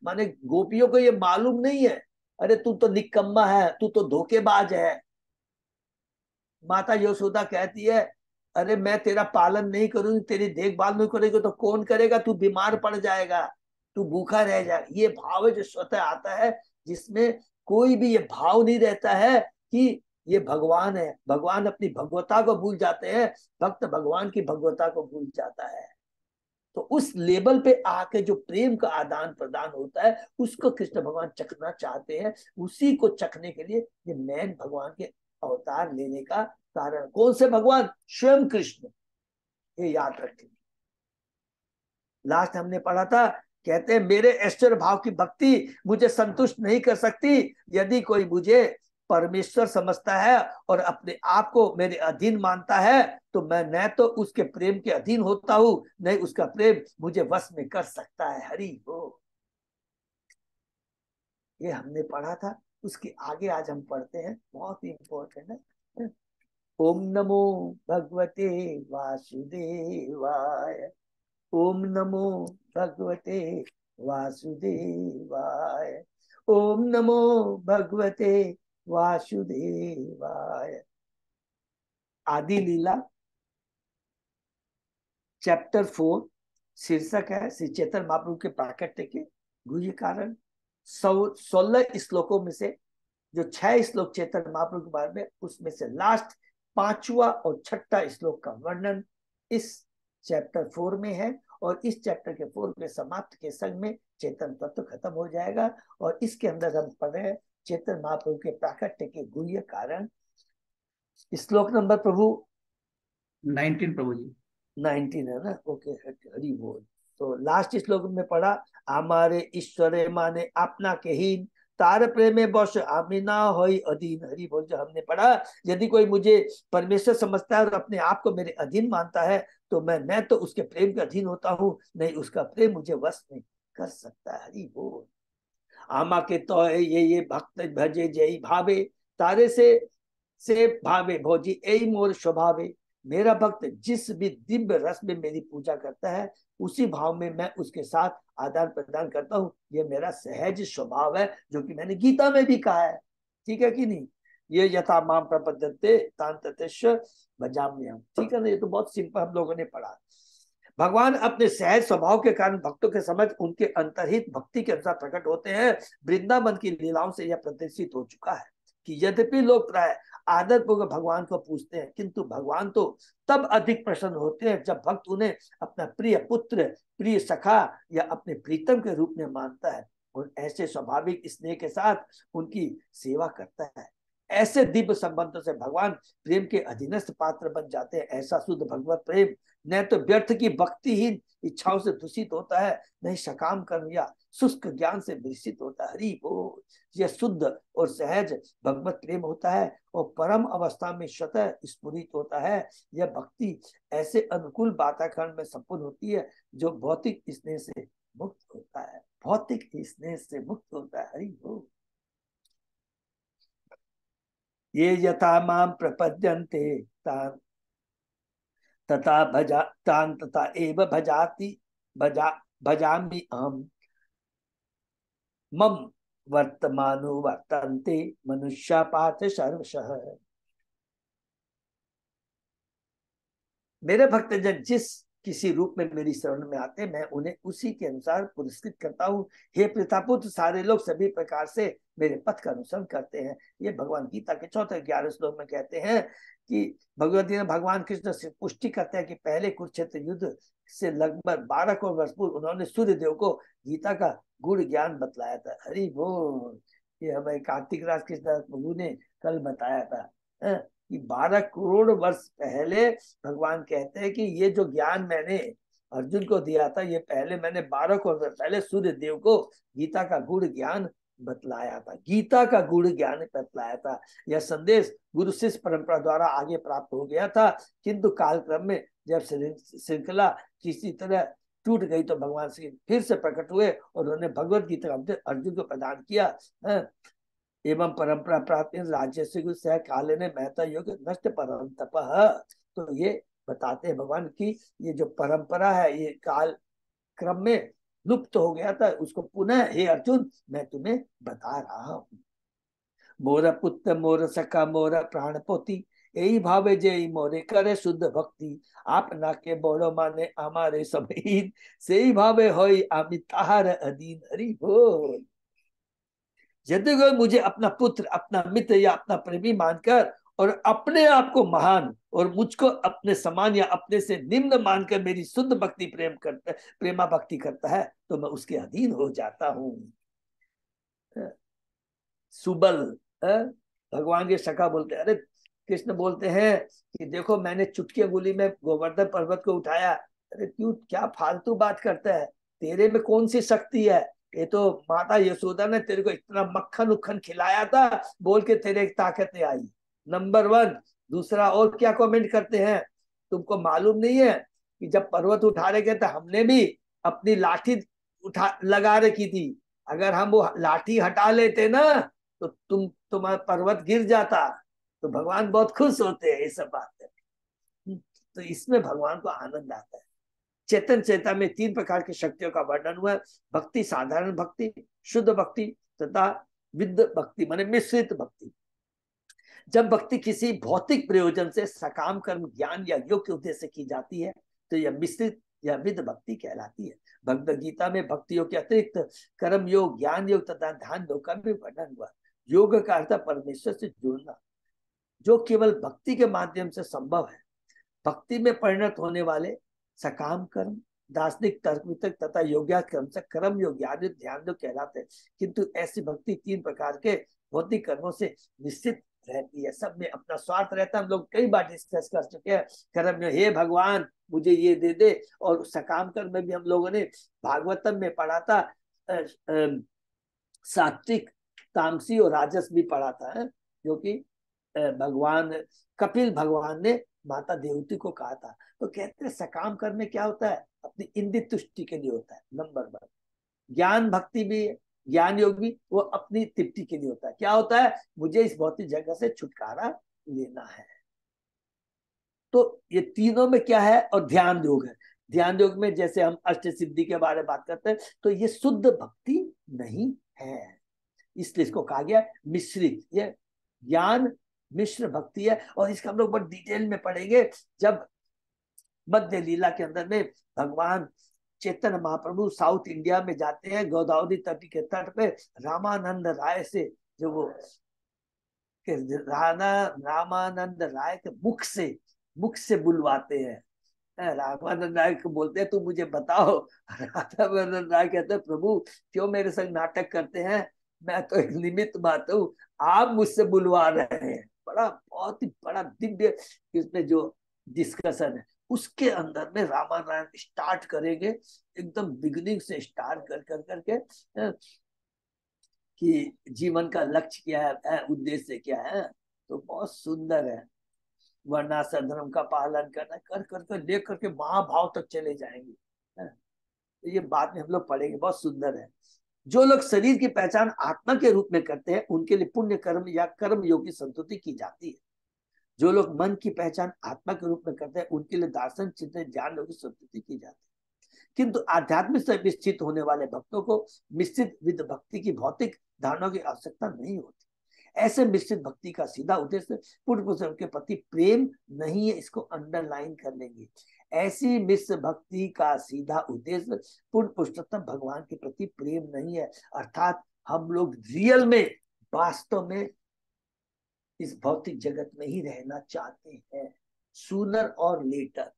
माने गोपियों को ये मालूम नहीं है, अरे तू तो निकम्मा है, तू तो धोखेबाज है। माता यशोदा कहती है अरे मैं तेरा पालन नहीं करूंगी, तेरी देखभाल नहीं करेगी तो कौन करेगा? तू बीमार पड़ जाएगा, तू भूखा रह जाएगा। ये भाव है जो स्वतः आता है, जिसमें कोई भी ये भाव नहीं रहता है कि ये भगवान है। भगवान अपनी भगवता को भूल जाते हैं, भक्त भगवान की भगवता को भूल जाता है। तो उस लेवल पे आके जो प्रेम का आदान प्रदान होता है, उसको कृष्ण भगवान चखना चाहते हैं। उसी को चखने के लिए ये मैन भगवान के अवतार लेने का कारण। कौन से भगवान? स्वयं कृष्ण। ये याद रखें। लास्ट हमने पढ़ा था, कहते हैं मेरे ऐश्वर्य भाव की भक्ति मुझे संतुष्ट नहीं कर सकती। यदि कोई मुझे परमेश्वर समझता है और अपने आप को मेरे अधीन मानता है, तो मैं न तो उसके प्रेम के अधीन होता हूं, नहीं उसका प्रेम मुझे वश में कर सकता है। हरि हो। ये हमने पढ़ा था। उसके आगे आज हम पढ़ते हैं, बहुत ही इंपॉर्टेंट है। ओम नमो भगवते वासुदेवाय। ओम नमो भगवते वासुदेवाय। ओम नमो भगवते वासुदेवाय। आदि लीला चैप्टर 4, शीर्षक है श्री चैतन्य महाप्रभु के प्राकट्य के गुह्य कारण। 16 श्लोकों में से जो 6 श्लोक चैतन्य महाप्रभु के बारे में, उसमें से लास्ट 5वां और 6ठा श्लोक का वर्णन इस चैप्टर 4 में है। और इस चैप्टर के 4 के समाप्त के संग में चैतन्य तत्व खत्म हो जाएगा। और इसके अंदर हम पढ़ रहे हैं चैतन्य महाप्रभु के प्राकट्य के गुह्य कारण। श्लोक नंबर प्रभु 19 प्रभु जी। 19 है ना? ओके, हरि बोल। तो लास्ट श्लोक में पढ़ा, हमारे ईश्वरे माने अपना के हीन, तार प्रेमे बश आमी ना होई अधीन। हरि बोल। जो हमने पढ़ा, यदि कोई मुझे परमेश्वर समझता है और अपने आप को मेरे अधीन मानता है, तो मैं न तो उसके प्रेम के अधीन होता हूँ, नहीं उसका प्रेम मुझे वश में कर सकता है। हरि बोल। आमा के तो ये भक्त भजे जय भावे, तारे से भावे भोजी यही मोर स्वभावे। मेरा भक्त जिस भी दिव्य रस में मेरी पूजा करता है, उसी भाव में मैं उसके साथ आदान प्रदान करता हूँ। ये मेरा सहज स्वभाव है, जो कि मैंने गीता में भी कहा है। ठीक है कि नहीं? ये यथा माम प्रपद्यन्ते तान् ततेश्व भजाम्यहम्। ठीक है ना? ये तो बहुत सिंपल हम लोगों ने पढ़ा। भगवान अपने सहज स्वभाव के कारण भक्तों के समझ उनके अंतर्हित भक्ति के अनुसार प्रकट होते हैं। वृंदावन की लीलाओं से यह प्रदर्शित हो चुका है कि यद्यपि लोग प्राय आदर पूर्वक भगवान को पूछते हैं, किंतु भगवान तो तब अधिक प्रसन्न होते हैं जब भक्त उन्हें अपना प्रिय पुत्र, प्रिय सखा या अपने प्रीतम के रूप में मानता है और ऐसे स्वाभाविक स्नेह के साथ उनकी सेवा करता है। ऐसे दिव्य संबंधों से भगवान प्रेम के अधीनस्थ पात्र बन जाते हैं। ऐसा शुद्ध भगवत प्रेम न तो व्यर्थ की भक्तिहीन इच्छाओं से दूषित होता है, नहीं सकाम कर्म या शुष्क ज्ञान से विकसित होता है। हरि बोल। यह शुद्ध और सहज भगवत प्रेम होता है और परम अवस्था में स्वतः स्फुरित होता है। यह भक्ति ऐसे अनुकूल वातावरण में संपूर्ण होती है जो भौतिक स्नेह से मुक्त होता है। भौतिक स्नेह से मुक्त होता है। हरि बोल। ये यथा माम प्रपद्यन्ते तान् तथा भजा तान् तथा एव भजाति भजामि अहम् मम वर्तमानो वर्तन्ते मनुष्या पार्थ सर्वशः। मेरे भक्तजन जिस किसी रूप में मेरी शरण में आते, मैं उन्हें उसी के अनुसार पुरस्कृत करता हूँ। हे पितापुत्र, सारे लोग सभी प्रकार से मेरे पथ का अनुसरण करते हैं। ये भगवान गीता के 4-11 श्लोक में कहते हैं कि भगवत गीता भगवान कृष्ण से पुष्टि करते हैं कि पहले कुरुक्षेत्र युद्ध से लगभग 12 करोड़ वर्ष पूर्व उन्होंने सूर्य देव को गीता का गुण ज्ञान बतलाया था। हरि बोल। ये हमें कार्तिक राज कृष्ण प्रभु ने कल बताया था कि 12 करोड़ वर्ष पहले भगवान कहते हैं कि ये जो ज्ञान मैंने अर्जुन को दिया था, ये पहले मैंने 12 करोड़ वर्ष पहले सूर्य देव को गीता का गुण ज्ञान बतलाया था। गीता का गुण ज्ञान बतलाया था। यह संदेश गुरु शिष्य परंपरा द्वारा आगे प्राप्त हो गया था, किंतु कालक्रम में जब श्रृंखला किसी तरह टूट गई तो भगवान श्री फिर से प्रकट हुए और उन्होंने भगवत गीता का अर्जुन को प्रदान किया। एवं परंपरा प्राप्त राज्य से काले ने महता योग नष्ट परम तपः। तो ये बताते हैं भगवान की ये जो परंपरा है, ये काल क्रम में लुप्त हो गया था, उसको पुनः हे अर्जुन मैं तुम्हें बता रहा हूँ। मोर पुत्र मोर सखा मोर प्राण पोती, यही भावे जे मोरे करे शुद्ध भक्ति, आप ना के बोलो माने हमारे समीन, से ही भावे होई आमी ताहार अधीन। हरि बोल। यदि कोई मुझे अपना पुत्र, अपना मित्र या अपना प्रेमी मानकर और अपने आप को महान और मुझको अपने समान या अपने से निम्न मानकर मेरी शुद्ध भक्ति प्रेमा भक्ति करता है, तो मैं उसके अधीन हो जाता हूँ। सुबल भगवान के सखा बोलते हैं, अरे कृष्ण बोलते हैं कि देखो मैंने चुटकी अंगुली में गोवर्धन पर्वत को उठाया। अरे क्यों, क्या फालतू बात करता है, तेरे में कौन सी शक्ति है? ये तो माता यशोदा ने तेरे को इतना मक्खन उक्खन खिलाया था, बोल के तेरे ताकत नहीं आई। नंबर 1। दूसरा और क्या कमेंट करते हैं, तुमको मालूम नहीं है कि जब पर्वत उठा रहे थे हमने भी अपनी लाठी उठा लगा रखी थी, अगर हम वो लाठी हटा लेते ना तो तुम्हारा पर्वत गिर जाता। तो भगवान बहुत खुश होते हैं ये सब बात है। तो इसमें भगवान को आनंद आता है। चेतन चेता में 3 प्रकार की शक्तियों का वर्णन हुआ है। भक्ति, साधारण भक्ति, शुद्ध भक्ति तथा विद्ध भक्ति माने मिश्रित भक्ति। जब भक्ति किसी भौतिक प्रयोजन से सकाम कर्म, ज्ञान या योग के उद्देश्य से की जाती है तो यह मिश्रित या विद्ध भक्ति कहलाती है। भगवद गीता में भक्ति योग के अतिरिक्त कर्म योग, ज्ञान योग तथा ध्यान योग का भी वर्णन हुआ। योग का अर्थ परमेश्वर से जुड़ना, जो केवल भक्ति के माध्यम से संभव है। भक्ति में परिणत होने वाले सकाम कर्म, दार्शनिक, तर्क वितर्क तथा योग्यात कर्म से कर्म योग, ध्यान योग कहलाते हैं। किंतु ऐसी भक्ति 3 प्रकार के भौतिक कर्मों से निश्चित रहती है। सब में अपना स्वार्थ रहता है। हम लोग कई बार डिस्कस कर चुके हैं। कर्म में हे भगवान मुझे ये दे दे, और सकाम कर्म में भी हम लोगों ने भागवतम में पढ़ा था, सात्विक, तामसी और राजस भी पढ़ा था, क्योंकि भगवान कपिल भगवान ने माता देवती को कहा था। तो कहते हैं सकाम कर्म में क्या होता है, अपनी इंद्रिय तुष्टि के लिए होता है। नंबर 1 ज्ञान भक्ति भी, ज्ञान योग भी, वो अपनी तृप्ति के लिए होता है। क्या होता है, मुझे इस भौतिक जगह से छुटकारा लेना है। तो ये तीनों में क्या है, और ध्यान योग है। ध्यान योग में जैसे हम अष्ट सिद्धि के बारे में बात करते हैं, तो ये शुद्ध भक्ति नहीं है, इसलिए इसको कहा गया मिश्रित। ये ज्ञान मिश्र भक्ति है, और इसका हम लोग बहुत डिटेल में पढ़ेंगे जब मध्य लीला के अंदर में भगवान चैतन्य महाप्रभु साउथ इंडिया में जाते हैं, गोदावरी तट के तट पे रामानंद राय से, जो वो रामानंद राय के मुख से बुलवाते हैं। रामानंद राय को बोलते हैं तू मुझे बताओ। रामानंद राय कहते हैं प्रभु क्यों मेरे संग नाटक करते हैं, मैं तो एक निमित्त बात हूँ, आप मुझसे बुलवा रहे हैं। बड़ा बहुत ही बड़ा दिव्य इसमें जो डिस्कशन है, उसके अंदर में रामायण स्टार्ट करेंगे एकदम बिगिनिंग से स्टार्ट कर करके कि जीवन का लक्ष्य क्या है, उद्देश्य क्या है। तो बहुत सुंदर है। वर्णाश्रम धर्म का पालन करना कर करके ले करके महाभाव तक चले जाएंगे। तो ये बाद में हम लोग पढ़ेंगे, बहुत सुंदर है। जो लोग शरीर की पहचान आत्मा के रूप में करते हैं उनके लिए पुण्य कर्म या कर्म योग की संतुष्टि की जाती है। जो लोग मन की पहचान आत्मा के रूप में करते हैं उनके लिए दार्शन, चिंतन, ज्ञान योग की संतुष्टि की जाती है। किंतु आध्यात्मिक से विस्तृत होने वाले भक्तों को मिश्रित विध भक्ति की भौतिक धारणाओं की आवश्यकता नहीं होती। ऐसे मिश्रित भक्ति का सीधा उद्देश्य पूर्ण पुरुषों के प्रति प्रेम नहीं है, इसको अंडरलाइन कर लेंगे। ऐसी मिश्र भक्ति का सीधा उद्देश्य पूर्ण पुरुषोत्तम भगवान के प्रति प्रेम नहीं है, अर्थात हम लोग रियल में वास्तव में इस भौतिक जगत में ही रहना चाहते हैं। सूनर और लेटर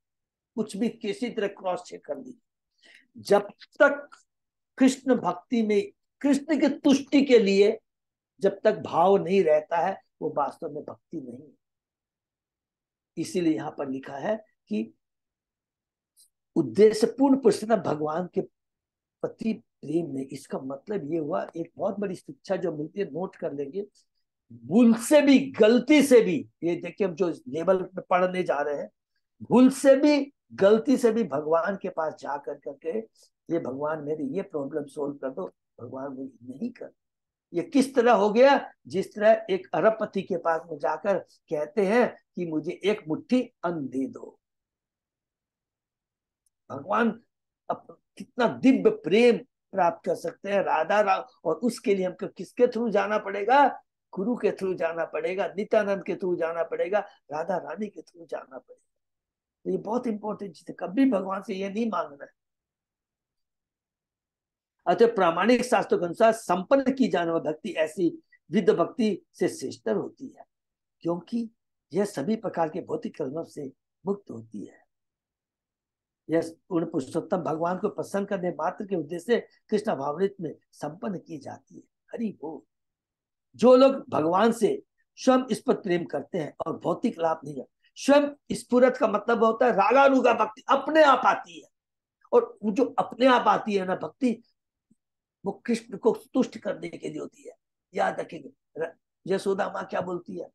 कुछ भी किसी तरह क्रॉस चेक कर लीजिए। जब तक कृष्ण भक्ति में कृष्ण की तुष्टि के लिए जब तक भाव नहीं रहता है वो वास्तव में भक्ति नहीं है। इसीलिए यहां पर लिखा है कि उद्देश्य पूर्ण पुरुषोत्तम भगवान के प्रति प्रेम में। इसका मतलब ये हुआ, एक बहुत बड़ी शिक्षा जो मिलती है, नोट कर लेंगे। भूल से भी, गलती से भी, ये देखिए हम जो लेवल पे पढ़ने जा रहे हैं, भूल से भी गलती से भी भगवान के पास जा कर करके ये भगवान मेरी ये प्रॉब्लम सोल्व कर दो, भगवान मुझे नहीं कर। ये किस तरह हो गया, जिस तरह एक अरबपति के पास में जाकर कहते हैं कि मुझे एक मुट्ठी अन्न दे दो। भगवान कितना दिव्य प्रेम प्राप्त कर सकते हैं राधा राम, और उसके लिए हमको किसके थ्रू जाना पड़ेगा, गुरु के थ्रू जाना पड़ेगा, नित्यानंद के थ्रू जाना पड़ेगा, राधा रानी के थ्रू जाना पड़ेगा। तो ये बहुत इंपॉर्टेंट चीज है, कभी भगवान से ये नहीं मांगना है। अतः प्रामाणिक शास्त्रों के अनुसार संपन्न की जाने वाली भक्ति ऐसी विद्ध भक्ति से श्रेष्ठतर होती है, क्योंकि यह सभी प्रकार के भौतिक कर्मों से मुक्त होती है। यह पूर्ण पुरुषोत्तम भगवान को प्रसन्न करने मात्र के उद्देश्य से कृष्ण भावनित में संपन्न की जाती है। हरि बोल। जो लोग भगवान से स्वयं इस पर प्रेम करते हैं और भौतिक लाभ नहीं है, स्वयं स्फुरत का मतलब होता है रागानुगा भक्ति, अपने आप आती है। और जो अपने आप आती है ना भक्ति, वो कृष्ण को तुष्ट करने के लिए होती है। याद रखेंगे, यशोदा माँ क्या बोलती है,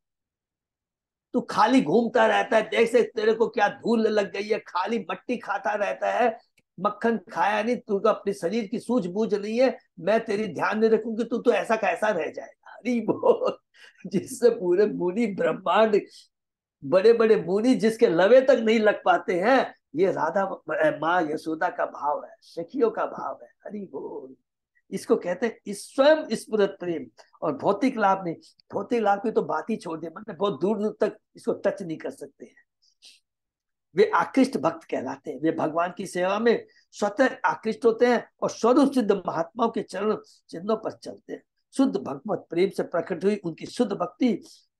तू खाली घूमता रहता है, देख से तेरे को क्या धूल लग गई है, खाली मट्टी खाता रहता है, मक्खन खाया नहीं, तू तो अपने शरीर की सूझबूझ नहीं है, मैं तेरी ध्यान नहीं रखूंगी, तू तो ऐसा कैसा रह जाएगा। हरि बोल। जिससे पूरे मुनि ब्रह्मांड, बड़े बड़े मुनि जिसके लवे तक नहीं लग पाते हैं, ये राधा माँ यशोदा का भाव है, सखियों का भाव है। हरि बोल। इसको कहते हैं स्वयं स्फुरत प्रेम। और भौतिक लाभ नहीं, भौतिक लाभ की तो बात ही छोड़ दे, मतलब बहुत दूर दूर तक इसको टच नहीं कर सकते हैं। वे आकृष्ट भक्त कहलाते हैं, वे भगवान की सेवा में स्वतः आकृष्ट होते हैं और स्वरूप सिद्ध महात्माओं के चरण चिन्हों पर चलते हैं। शुद्ध भगवत प्रेम से प्रकट हुई उनकी शुद्ध भक्ति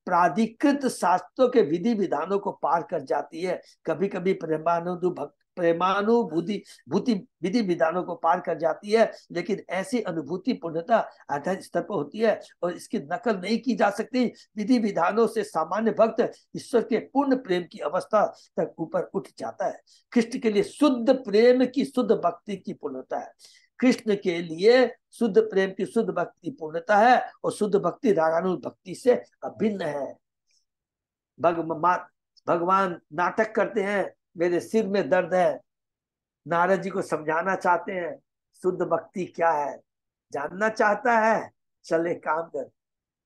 प्राधिकृत शास्त्रों के विधि विधानों को पार कर जाती है। कभी कभी प्रेमानुभूति विधि विधानों को पार कर जाती है, लेकिन ऐसी अनुभूति पूर्णता आधार स्तर पर होती है और इसकी नकल नहीं की जा सकती। विधि विधानों से सामान्य भक्त ईश्वर के पूर्ण प्रेम की अवस्था तक ऊपर उठ जाता है। कृष्ण के लिए शुद्ध प्रेम की शुद्ध भक्ति की पूर्णता है। कृष्ण के लिए शुद्ध प्रेम की शुद्ध भक्ति पूर्णता है और शुद्ध भक्ति रागानुग भक्ति से अभिन्न है। भगवान नाटक करते हैं, मेरे सिर में दर्द है, नारद जी को समझाना चाहते हैं शुद्ध भक्ति क्या है। जानना चाहता है, चले काम कर,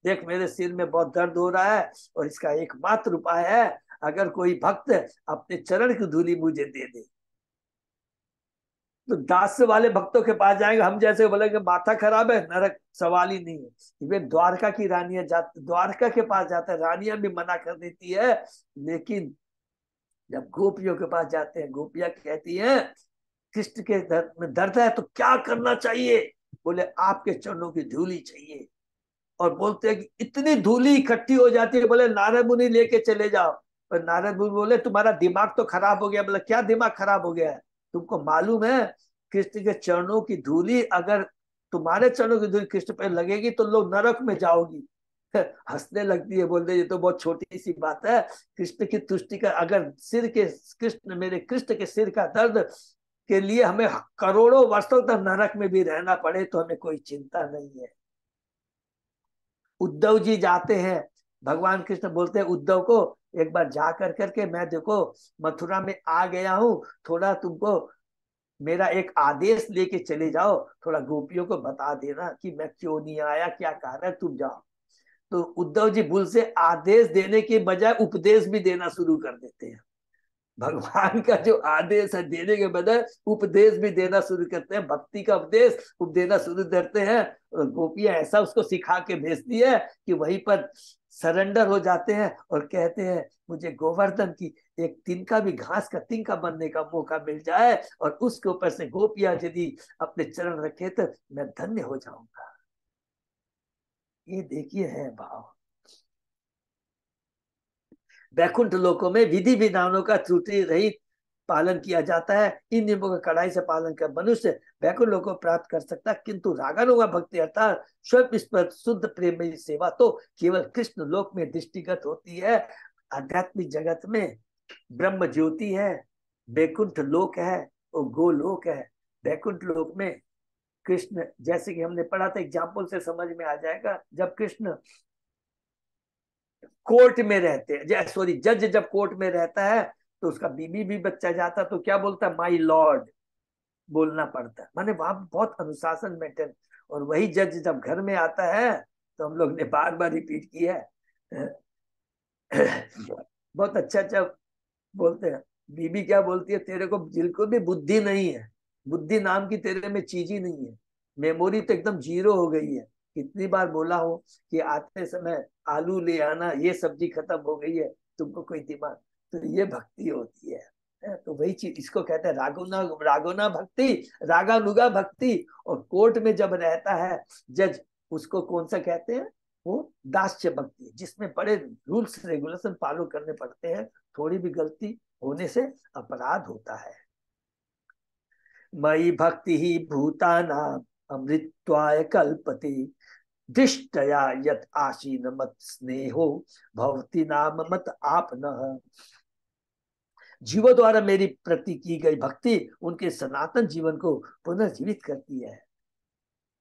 देख मेरे सिर में बहुत दर्द हो रहा है और इसका एकमात्र उपाय है अगर कोई भक्त अपने चरण की धूली मुझे दे दे। तो दास वाले भक्तों के पास जाएंगे, हम जैसे बोलेंगे माथा खराब है, नरक सवाल ही नहीं है। वे द्वारका की रानियां द्वारका के पास जाते हैं, रानियां भी मना कर देती है, लेकिन जब गोपियों के पास जाते हैं, गोपियां कहती हैं कृष्ण के दर्द में दर्द है तो क्या करना चाहिए, बोले आपके चरणों की धूली चाहिए। और बोलते हैं कि इतनी धूली इकट्ठी हो जाती है, बोले नारद मुनि लेके चले जाओ। पर नारद मुनि बोले तुम्हारा दिमाग तो खराब हो गया। बोले क्या दिमाग खराब हो गया है, तुमको मालूम है कृष्ण के चरणों की धूली, अगर तुम्हारे चरणों की धूली कृष्ण पे लगेगी तो लोग नरक में जाओगी। हंसने लगती है, बोलते ये तो बहुत छोटी सी बात है, कृष्ण की तुष्टि का अगर सिर के कृष्ण मेरे कृष्ण के सिर का दर्द के लिए हमें करोड़ों वर्षों तक नरक में भी रहना पड़े तो हमें कोई चिंता नहीं है। उद्धव जी जाते हैं, भगवान कृष्ण बोलते हैं उद्धव को एक बार जा कर करके मैं देखो मथुरा में आ गया हूँ, थोड़ा तुमको मेरा एक आदेश लेके चले जाओ, थोड़ा गोपियों को बता देना कि मैं क्यों नहीं आया, क्या कारण है, तुम जाओ। तो उद्धव जी भूल से आदेश देने के बजाय उपदेश भी देना शुरू कर देते हैं। भगवान का जो आदेश है देने के बजाय उपदेश भी देना शुरू करते हैं, भक्ति का उपदेश देना शुरू करते हैं। और गोपियां ऐसा उसको सिखा के भेजती है कि वहीं पर सरेंडर हो जाते हैं और कहते हैं मुझे गोवर्धन की एक तिनका भी घास का तिनका बनने का मौका मिल जाए और उसके ऊपर से गोपियां यदि अपने चरण रखे तो मैं धन्य हो जाऊंगा। ये देखिए है भाव। वैकुंठ लोकों में विधि विधानों का त्रुटि रहित पालन किया जाता है। इन नियमों का कड़ाई से पालन कर मनुष्य वैकुंठ लोक को प्राप्त कर सकता है, किंतु रागानुगा भक्ति अर्थात स्वयं इस पर शुद्ध प्रेम में सेवा तो केवल कृष्ण लोक में दृष्टिगत होती है। आध्यात्मिक जगत में ब्रह्म ज्योति है, वैकुंठ लोक है और गोलोक है। वैकुंठ लोक में कृष्ण, जैसे कि हमने पढ़ा था, एग्जाम्पल से समझ में आ जाएगा, जब कृष्ण कोर्ट में रहते हैं, सॉरी जज जब कोर्ट में रहता है तो उसका बीबी भी बच्चा जाता तो क्या बोलता है, माई लॉर्ड बोलना पड़ता है, माने वहां बहुत अनुशासन मेंटेन। और वही जज जब घर में आता है तो हम लोग ने बार बार रिपीट किया है, बहुत अच्छा अच्छा बोलते हैं। बीबी क्या बोलती है, तेरे को बिल्कुल भी बुद्धि नहीं है, बुद्धि नाम की तेरे में चीज ही नहीं है, मेमोरी तो एकदम जीरो हो गई है, कितनी बार बोला हो कि आते समय आलू ले आना, ये सब्जी खत्म हो गई है, तुमको कोई दिमाग, तो ये भक्ति होती है। तो वही चीज, इसको कहते हैं रागुना रागुना भक्ति, रागानुगा भक्ति। और कोर्ट में जब रहता है जज, उसको कौन सा कहते हैं, वो दास्य भक्ति, जिसमें बड़े रूल्स रेगुलेशन फॉलो करने पड़ते हैं, थोड़ी भी गलती होने से अपराध होता है। मयि भक्ति ही भूतानां अमृत्वाय कल्पते, दृष्टया यत आशीन मत स्नेहो भवती नाम मत आपनः। जीवों द्वारा मेरी प्रति की गई भक्ति उनके सनातन जीवन को पुनर्जीवित करती है।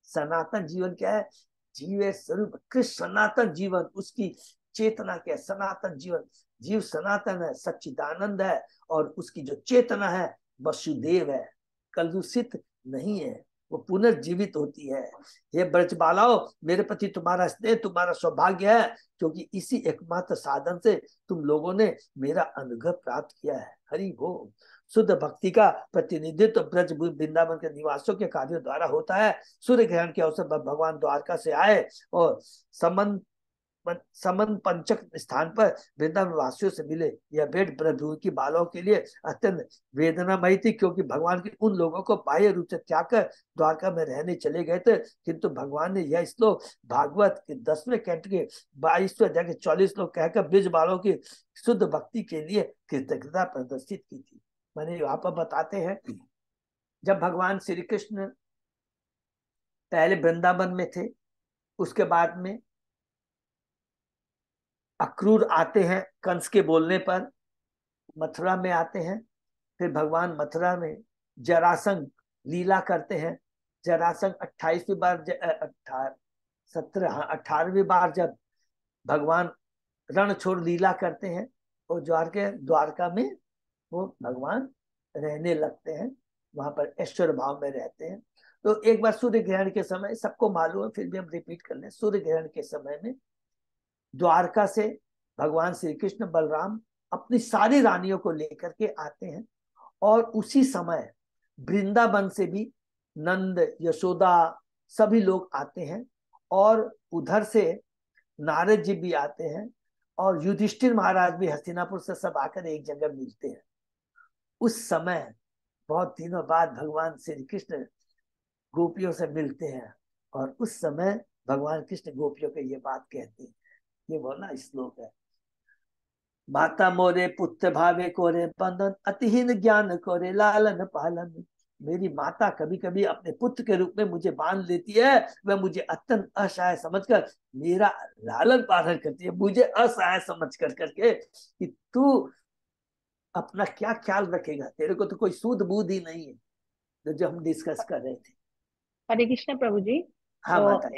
सनातन जीवन क्या है? जीव स्वरूप कृष्ण सनातन जीवन, उसकी चेतना क्या है? सनातन जीवन, जीव सनातन है, सच्चिदानंद है, और उसकी जो चेतना है वसुदेव है, कलुषित नहीं है, वो पुनर्जीवित होती है। ये ब्रजबालाओ, मेरे प्रति तुम्हारा स्नेह तुम्हारा सौभाग्य है, क्योंकि इसी एकमात्र साधन से तुम लोगों ने मेरा अनुग्रह प्राप्त किया है। हरि बोल। शुद्ध भक्ति का प्रतिनिधित्व ब्रज वृंदावन के निवासों के कार्यों द्वारा होता है। सूर्य ग्रहण के अवसर पर भगवान द्वारका से आए और समन पंचक स्थान पर वृंदावन वासियों से मिले। यह भेंट ब्रजभूमि की बालाओं के लिए अत्यंत वेदनामयी थी, क्योंकि भगवान के उन लोगों को बाह्य रूप से त्याग कर द्वारका में रहने चले गए थे। किंतु भगवान ने यह श्लोक भागवत के 10वें कैंट के 22वें अध्याय के 44 श्लोक कहकर ब्रज बालों की शुद्ध भक्ति के लिए कृतज्ञता प्रदर्शित की थी। मैंने यहाँ पर बताते हैं, जब भगवान श्री कृष्ण पहले वृंदावन में थे, उसके बाद में अक्रूर आते हैं कंस के बोलने पर, मथुरा में आते हैं। फिर भगवान मथुरा में जरासंध लीला करते हैं। जरासंध 28वीं बार 18वीं बार जब भगवान रण छोड़ लीला करते हैं, और द्वारका में वो भगवान रहने लगते हैं, वहां पर ऐश्वर्य भाव में रहते हैं। तो एक बार सूर्य ग्रहण के समय, सबको मालूम है फिर भी हम रिपीट कर लें, सूर्य ग्रहण के समय में द्वारका से भगवान श्री कृष्ण बलराम अपनी सारी रानियों को लेकर के आते हैं, और उसी समय वृंदावन से भी नंद यशोदा सभी लोग आते हैं, और उधर से नारद जी भी आते हैं, और युधिष्ठिर महाराज भी हस्तिनापुर से सब आकर एक जगह मिलते हैं। उस समय बहुत दिनों बाद भगवान श्री कृष्ण गोपियों से मिलते हैं, और उस समय भगवान कृष्ण गोपियों को ये बात कहते हैं। ये बोलना श्लोक है, माता मोरे पुत्र भावे कोरे बंधन, अतिहीन ज्ञान कोरे लालन पालन। मेरी माता कभी कभी अपने पुत्र के रूप में मुझे बांध लेती है, वह मुझे अत्यंत असहाय समझकर मेरा लालन पालन करती है, मुझे असहाय समझ कर करके कि तू अपना क्या ख्याल रखेगा, तेरे को तो कोई सूद बूद ही नहीं है, जो हम डिस्कस कर रहे थे। हरे कृष्ण प्रभु जी। हाँ तो माता।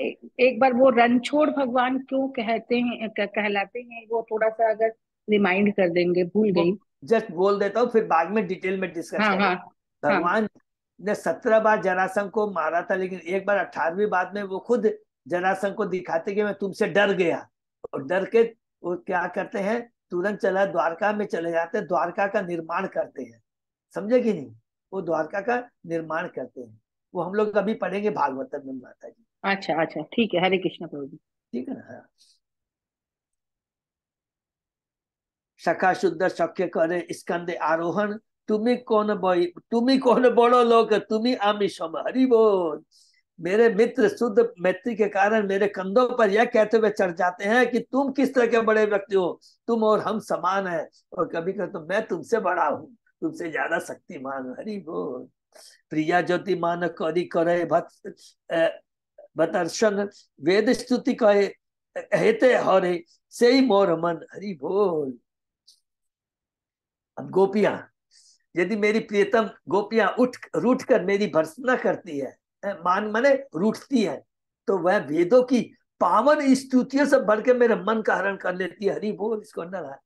एक बार वो रणछोड़ भगवान क्यों कहते हैं, कहलाते हैं, वो थोड़ा सा अगर रिमाइंड कर देंगे, भूल गई। जस्ट बोल देता हूँ, फिर बाद में डिटेल में डिस्कस हाँ करेंगे। हाँ हाँ भगवान ने 17 बार जरासंध को मारा था, लेकिन एक बार 18वीं बार में वो खुद जरासंध को दिखाते कि मैं तुमसे डर गया, और डर के वो क्या करते हैं, तुरंत चला द्वारका में चले जाते हैं, द्वारका का निर्माण करते हैं। समझे कि नहीं? वो द्वारका का निर्माण करते हैं, वो हम लोग कभी पढ़ेंगे भागवत में माता जी। अच्छा अच्छा, ठीक है, हरे कृष्ण प्रभु जी। ठीक है ना? सखा शुद्ध शक्य करे स्कंदे आरोहण, तुम्ही कौन बड़ो लोग, तुम्ही आमी सम। हरि बोल। मेरे मित्र शुद्ध मैत्री के कारण मेरे कंधों पर यह कहते हुए चढ़ जाते हैं कि तुम किस तरह के बड़े व्यक्ति हो, तुम और हम समान है, और कभी कभी तो मैं तुमसे बड़ा हूँ, तुमसे ज्यादा शक्तिमान। हरि बोल। प्रिया ज्योति मान करी करे भतर्शन, वेद स्तुति कहे हेते हरे से ही मोर मन। हरि बोल। अब गोपियां, यदि मेरी प्रियतम गोपियां रूठ कर मेरी भर्त्सना करती है, मान माने रूठती है, तो वह वेदों की पावन स्तुतियों से बढ़ के मेरे मन का हरण कर लेती है। हरि बोल। इसको अंदर है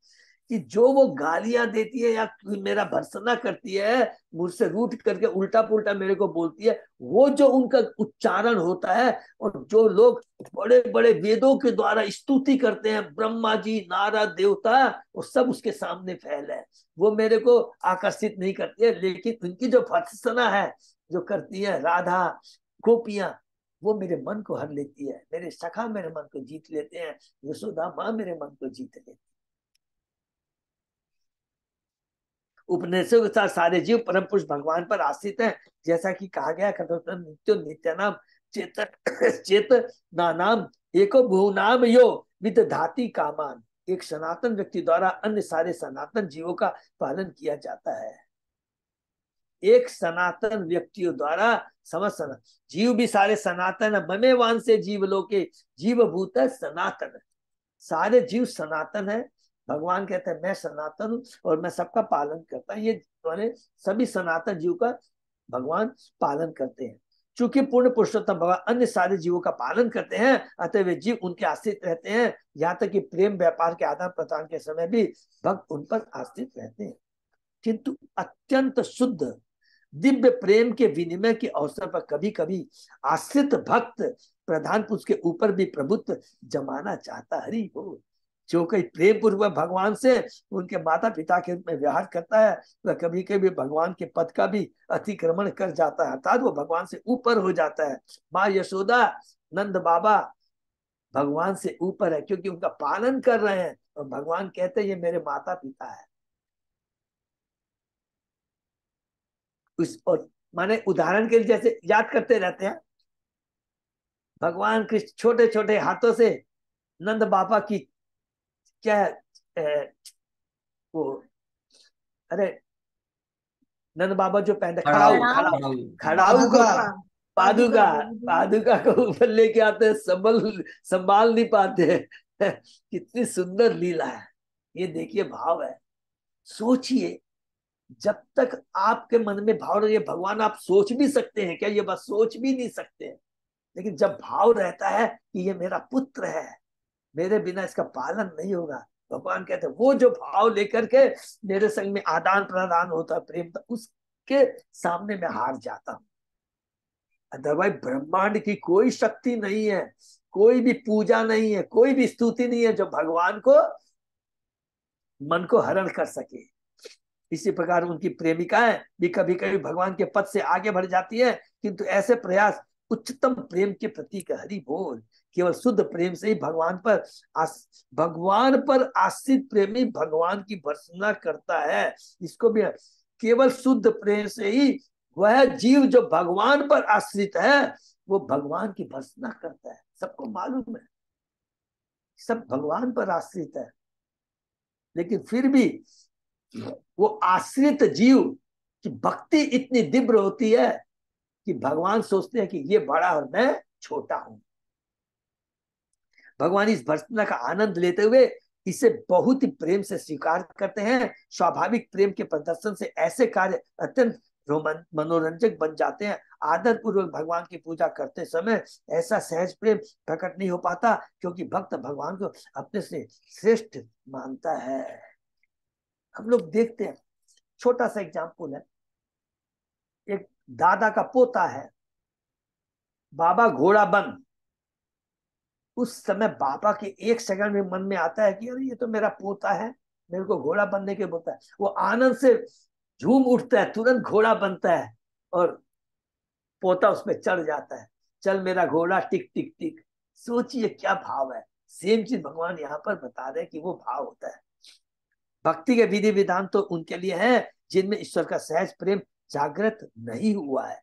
कि जो वो गालियां देती है या मेरा भर्त्सना करती है, मुझसे रूठ करके उल्टा पुल्टा मेरे को बोलती है, वो जो उनका उच्चारण होता है, और जो लोग बड़े बड़े वेदों के द्वारा स्तुति करते हैं, ब्रह्मा जी नारद देवता, वो सब उसके सामने फैल है, वो मेरे को आकर्षित नहीं करती है। लेकिन उनकी जो भर्त्सना है जो करती है राधा गोपियां, वो मेरे मन को हर लेती है, मेरे सखा मेरे मन को जीत लेते हैं, यशोदा माँ मेरे मन को जीत लेती है। उपनिषदों के साथ सारे जीव परम पुरुष भगवान पर आश्रित हैं, जैसा कि कहा गया है, नित्यो नित्यानाम चेत चेत नाम एको भुवनाम यो विदधाति कामान। एक सनातन व्यक्ति द्वारा अन्य सारे सनातन जीवों का पालन किया जाता है। एक सनातन व्यक्तियों द्वारा समस्त जीव भी सारे सनातन है। ममे वांसे जीव लोके जीव भूत सनातन। सारे जीव सनातन है। भगवान कहते हैं मैं सनातन हूँ और मैं सबका पालन करता हूँ। ये सभी सनातन जीव का भगवान पालन करते हैं। चूंकि पूर्ण पुरुषोत्तम भगवान अन्य सारे जीवों का पालन करते हैं, अतः वे जीव उनके आश्रित रहते हैं। यहाँ तक कि प्रेम व्यापार के आदान प्रदान के समय भी भक्त उन पर आश्रित रहते हैं। किंतु अत्यंत शुद्ध दिव्य प्रेम के विनिमय के अवसर पर कभी कभी आश्रित भक्त प्रधान पुरुष के ऊपर भी प्रभुत्व जमाना चाहता। हरि हो। जो कोई प्रेम पूर्वक भगवान से उनके माता पिता के रूप में व्यवहार करता है, वह कभी कभी भगवान के पद का भी अतिक्रमण कर जाता है, अर्थात वो भगवान से ऊपर हो जाता है। माँ यशोदा नंद बाबा भगवान से ऊपर है, क्योंकि उनका पालन कर रहे हैं और भगवान कहते हैं ये मेरे माता पिता है। और माने उदाहरण के लिए जैसे याद करते रहते हैं, भगवान कृष्ण छोटे छोटे हाथों से नंद बाबा की क्या वो अरे नंद बाबा जो पहनते खड़ाऊ को पादुका को ऊपर लेके आते हैं, संभाल नहीं पाते। कितनी सुंदर लीला है ये, देखिए भाव है। सोचिए, जब तक आपके मन में भाव रहे, भगवान आप सोच भी सकते हैं क्या? ये बस सोच भी नहीं सकते हैं। लेकिन जब भाव रहता है कि ये मेरा पुत्र है, मेरे बिना इसका पालन नहीं होगा, भगवान कहते हैं वो जो भाव लेकर के मेरे संग में आदान प्रदान होता है प्रेम, उसके सामने मैं हार जाता हूं। अदरवाइज ब्रह्मांड की कोई शक्ति नहीं है, कोई भी पूजा नहीं है, कोई भी स्तुति नहीं है जो भगवान को मन को हरण कर सके। इसी प्रकार उनकी प्रेमिकाएं भी कभी कभी भगवान के पद से आगे बढ़ जाती है, किंतु ऐसे प्रयास उच्चतम प्रेम के प्रतीक। हरि बोल। केवल शुद्ध प्रेम से ही भगवान पर आश्रित प्रेमी भगवान की भर्त्सना करता है। इसको भी केवल शुद्ध प्रेम से ही वह जीव जो भगवान पर आश्रित है वो भगवान की भर्त्सना करता है। सबको मालूम है सब भगवान पर आश्रित है, लेकिन फिर भी वो आश्रित जीव की भक्ति इतनी दिव्य होती है कि भगवान सोचते हैं कि ये बड़ा और मैं छोटा हूं। भगवान इस भर्त्सना का आनंद लेते हुए इसे बहुत ही प्रेम से स्वीकार करते हैं। स्वाभाविक प्रेम के प्रदर्शन से ऐसे कार्य अत्यंत मनोरंजक बन जाते हैं। आदर पूर्वक भगवान की पूजा करते समय ऐसा सहज प्रेम प्रकट नहीं हो पाता, क्योंकि भक्त भगवान को अपने से श्रेष्ठ मानता है। हम लोग देखते हैं, छोटा सा एग्जाम्पल है, एक दादा का पोता है, बाबा घोड़ा बन। उस समय बाबा के एक सेकंड में मन में आता है कि अरे ये तो मेरा पोता है, मेरे को घोड़ा बनने के बोलता है। वो आनंद से झूम उठता है, तुरंत घोड़ा बनता है और पोता उसमें चढ़ जाता है। चल मेरा घोड़ा टिक टिक टिक। सोचिए क्या भाव है। सेम चीज भगवान यहाँ पर बता रहे हैं कि वो भाव होता है। भक्ति के विधि विधान तो उनके लिए है जिनमें ईश्वर का सहज प्रेम जागृत नहीं हुआ है।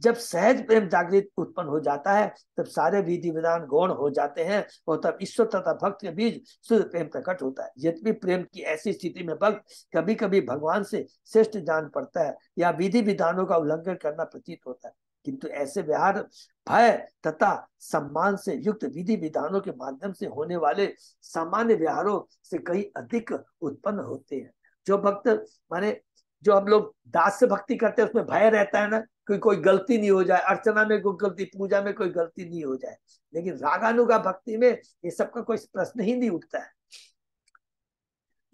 जब सहज प्रेम जागृत उत्पन्न हो जाता है तब सारे विधि विधान गौण हो जाते हैं और तब ईश्वर तथा भक्त के बीच शुद्ध प्रेम प्रकट होता है। यद्यपि प्रेम की ऐसी स्थिति में भक्त कभी कभी भगवान से श्रेष्ठ जान पड़ता है या विधि विधानों का उल्लंघन करना प्रतीत होता है, किंतु ऐसे व्यवहार भय तथा सम्मान से युक्त विधि विधानों के माध्यम से होने वाले सामान्य व्यवहारों से कहीं अधिक उत्पन्न होते हैं। जो भक्त माने जो हम लोग दास से भक्ति करते हैं उसमें भय रहता है ना, कोई गलती नहीं हो जाए, अर्चना में कोई गलती, पूजा में कोई गलती नहीं हो जाए। लेकिन रागानुगा भक्ति में ये सबका कोई प्रश्न ही नहीं उठता है।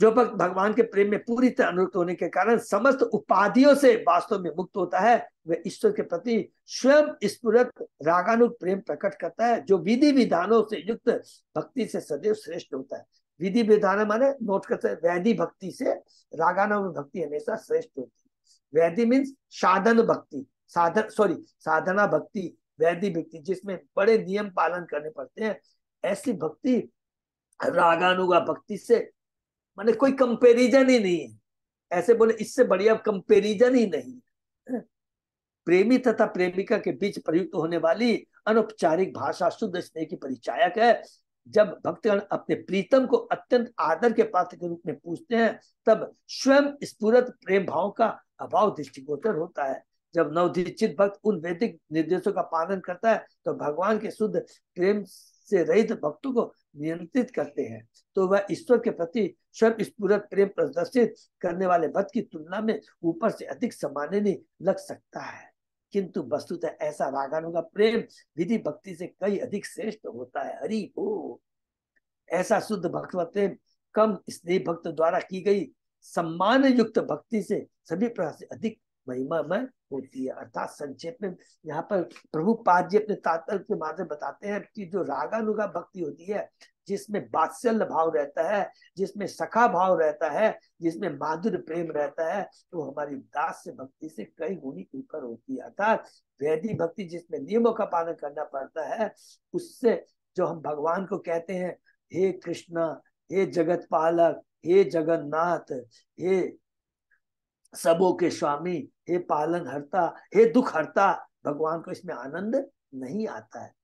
जो भक्त भगवान के प्रेम में पूरी तरह अनुरक्त होने के कारण समस्त उपाधियों से वास्तव में मुक्त होता है, वह ईश्वर के प्रति स्वयं स्फुरत रागानुग प्रेम प्रकट करता है, जो विधि विधानों से युक्त भक्ति से सदैव श्रेष्ठ होता है। विधि विधान माने नोट करते हैं, वैधि भक्ति से रागानुग भक्ति हमेशा श्रेष्ठ होती है। वैधि मीन्स साधन भक्ति, साधना भक्ति, वैदिक भक्ति जिसमें बड़े नियम पालन करने पड़ते हैं, ऐसी भक्ति रागानुगा भक्ति से माने कोई कंपैरिजन ही नहीं है। ऐसे बोले इससे बढ़िया कंपैरिजन ही नहीं है। प्रेमी तथा प्रेमिका के बीच प्रयुक्त होने वाली अनौपचारिक भाषा शुद्ध स्नेह की परिचायक है। जब भक्तगण अपने प्रीतम को अत्यंत आदर के पात्र के रूप में पूछते हैं, तब स्वयं स्फुरत प्रेम भाव का अभाव दृष्टिगोचर होता है। जब नवदीक्षित भक्त उन वैदिक निर्देशों का पालन करता है, तो भगवान के शुद्ध प्रेम से रहित भक्तों को नियंत्रित करते हैं, तो वह ईश्वर के प्रति स्वयं स्फुरत प्रेम प्रदर्शित करने वाले भक्त की तुलना में ऊपर से अधिक सामान्य लग सकता है। किंतु वस्तुतः ऐसा रागानुगा प्रेम विधि भक्ति से कई अधिक श्रेष्ठ होता है। हरि हो, ऐसा शुद्ध भगवत प्रेम कम स्नेह भक्त द्वारा की गई सम्मान युक्त भक्ति से सभी प्रकार से अधिक महिमामय होती है। अर्थात संक्षेप में यहाँ पर प्रभुपाद जी अपने तात्पर्य के माध्यम बताते हैं कि जो रागानुगा भक्ति होती है, जिसमें वात्सल्य भाव रहता है, जिसमें सखा भाव रहता है, जिसमें माधुर्य प्रेम रहता है, तो हमारी दास से भक्ति से कई गुनी ऊपर होती है। अर्थात वैदिक भक्ति जिसमें नियमों का पालन करना पड़ता है, उससे जो हम भगवान को कहते हैं हे कृष्णा, हे जगत पालक, हे जगन्नाथ, हे सबों के स्वामी, हे पालन हरता, हे दुख हरता, भगवान को इसमें आनंद नहीं आता है।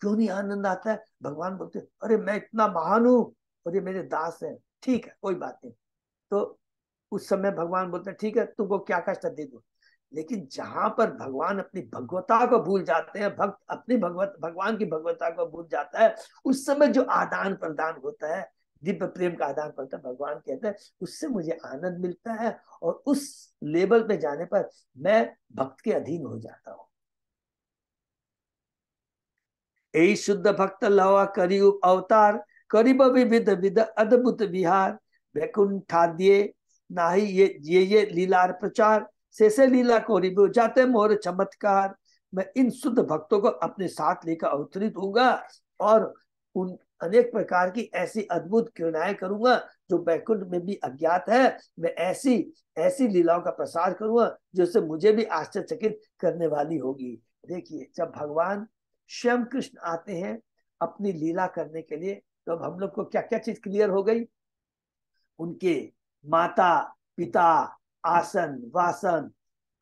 क्यों नहीं आनंद आता है? भगवान बोलते अरे मैं इतना महान हूं और ये मेरे दास है, ठीक है कोई बात नहीं। तो उस समय भगवान बोलते हैं ठीक है तुमको क्या कष्ट दे दो। लेकिन जहां पर भगवान अपनी भगवता को भूल जाते हैं, भक्त अपनी भगवान की भगवता को भूल जाता है, उस समय जो आदान प्रदान होता है, दिव्य प्रेम का आदान प्रदान, भगवान कहते हैं उससे मुझे आनंद मिलता है और उस लेवल पे जाने पर मैं भक्त के अधीन हो जाता हूँ। यही शुद्ध भक्त लवा करियुग अवतार, करीब विविध विध अद्भुत विहार, वैकुंठाद्ये नाही ये लीलार प्रचार, से लीला को रिबो जाते मोर चमत्कार। मैं इन शुद्ध भक्तों को अपने साथ लेकर अवतरित होऊंगा और उन अनेक प्रकार की ऐसी अद्भुत क्रीड़ाएं करूंगा जो वैकुंठ में भी अज्ञात है। मैं ऐसी ऐसी लीलाओं का प्रसार करूंगा जिससे मुझे भी आश्चर्यचकित करने वाली होगी। देखिए जब भगवान स्वयं कृष्ण आते हैं अपनी लीला करने के लिए, तो अब हम लोग को क्या क्या चीज क्लियर हो गई? उनके माता पिता, आसन वासन,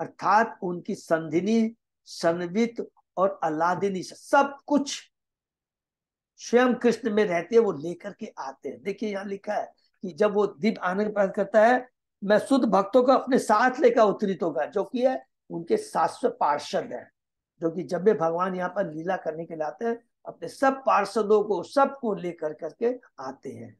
अर्थात उनकी संधिनी, सन्वित और अल्लादिनी, सब कुछ स्वयं कृष्ण में रहते हैं, वो लेकर के आते हैं। देखिए यहाँ लिखा है कि जब वो दिव्य आनंद प्राप्त करता है, मैं शुद्ध भक्तों को अपने साथ लेकर अवतरित होगा, जो कि है उनके शाश्वत पार्षद है, जो कि जब भी भगवान यहाँ पर लीला करने के लिए आते हैं, अपने सब पार्षदों को सबको लेकर करके आते हैं।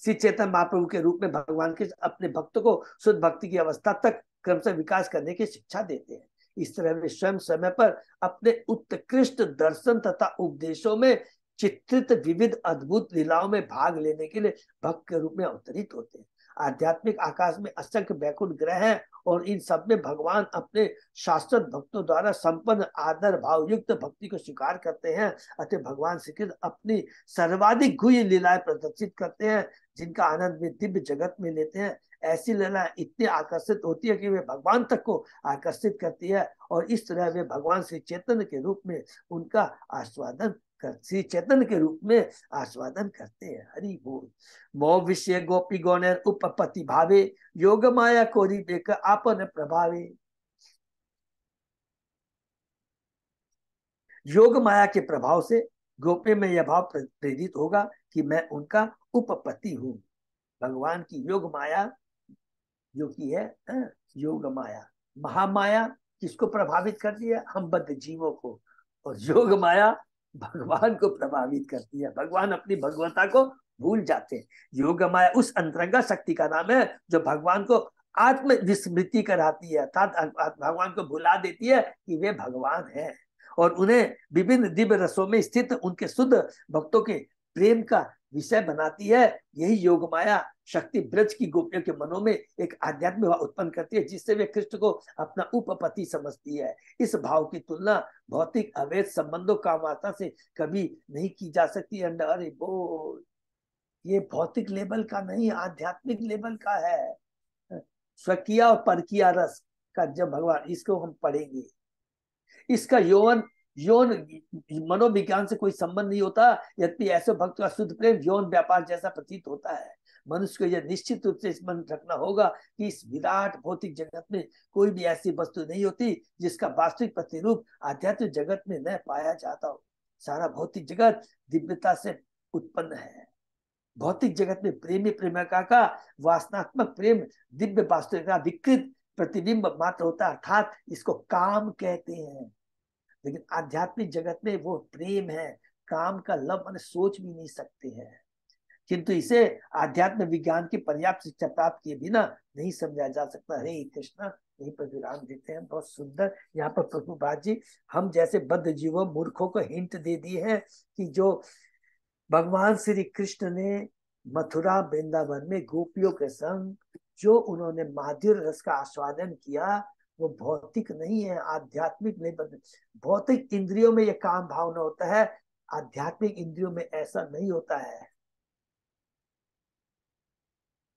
श्री चैतन्य महाप्रभु के रूप में भगवान के अपने भक्तों को शुद्ध भक्ति की अवस्था तक क्रमशः विकास करने की शिक्षा देते हैं। इस तरह वे स्वयं समय पर अपने उत्कृष्ट दर्शन तथा उपदेशों में चित्रित विविध अद्भुत लीलाओं में भाग लेने के लिए भक्त के रूप में अवतरित होते हैं। आध्यात्मिक आकाश में असंख्य वैकुंठ ग्रह हैं और इन सब में भगवान अपने शाश्वत भक्तों द्वारा संपन्न आदर भाव युक्त भक्ति को स्वीकार करते हैं। अतः भगवान श्री कृष्ण अपनी सर्वाधिक गुह्य लीलाएं प्रदर्शित करते हैं, जिनका आनंद वे दिव्य जगत में लेते हैं। ऐसी लीलाएं इतनी आकर्षित होती है कि वे भगवान तक को आकर्षित करती है और इस तरह वे भगवान श्री चैतन्य के रूप में उनका आस्वादन श्री चैतन्य के रूप में आस्वादन करते हैं। हरि बोल। मो विषय गोपी गौणेर उपपति भावे, योग माया कोरी बेक आपन प्रभावे। योग माया के प्रभाव से गोपी में यह भाव प्रेरित होगा कि मैं उनका उपपति हूँ। भगवान की योग माया जो की है योग माया, महामाया किसको प्रभावित करती है? हम बद्ध जीवों को, और योग माया भगवान को प्रभावित करती है। भगवान अपनी भगवता को भूल जाते हैं। योग माया उस अंतरंगा शक्ति का नाम है जो भगवान को आत्म विस्मृति कराती है, अर्थात भगवान को भुला देती है कि वे भगवान हैं और उन्हें विभिन्न दिव्य रसों में स्थित उनके शुद्ध भक्तों के प्रेम का विषय बनाती है। यही योग माया शक्ति ब्रज की गोपियों के मनों में एक आध्यात्मिक भाव उत्पन्न करती है, जिससे वे कृष्ण को अपना उपपति समझती है। इस भाव की तुलना भौतिक अवैध संबंधों का माता से कभी नहीं की जा सकती। अरे बोल, ये भौतिक लेवल का नहीं, आध्यात्मिक लेवल का है। स्वकीय और परकीय रस का जब भगवान, इसको हम पढ़ेंगे। इसका यौन यौन मनोविज्ञान से कोई संबंध नहीं होता। यद्यपि ऐसे भक्त का शुद्ध प्रेम यौन व्यापार जैसा प्रतीत होता है। मनुष्य को यह निश्चित रूप से स्मरण रखना होगा कि इस विराट भौतिक जगत में कोई भी ऐसी वस्तु नहीं होती जिसका वास्तविक प्रतिरूप आध्यात्मिक जगत में न पाया जाता हो। सारा भौतिक जगत दिव्यता से उत्पन्न है। भौतिक जगत में प्रेमी प्रेमिका का वासनात्मक प्रेम दिव्य वास्तविकता विकृत प्रतिबिंब मात्र होता है, अर्थात इसको काम कहते हैं। लेकिन आध्यात्मिक जगत में वो प्रेम है, काम का लव मन सोच भी नहीं सकते हैं। किंतु इसे आध्यात्म विज्ञान की पर्याप्त शिक्षा प्राप्त किए बिना नहीं समझा जा सकता। हरे कृष्णा। यहीं पर विराम देते हैं। बहुत सुंदर यहाँ पर प्रभुपाद जी हम जैसे बद्ध जीवों मूर्खों को हिंट दे दिए हैं कि जो भगवान श्री कृष्ण ने मथुरा वृंदावन में गोपियों के संग जो उन्होंने माधुर्य रस का आस्वादन किया वो भौतिक नहीं है, आध्यात्मिक नहीं। भौतिक इंद्रियों में ये काम भावना होता है, आध्यात्मिक इंद्रियों में ऐसा नहीं होता है।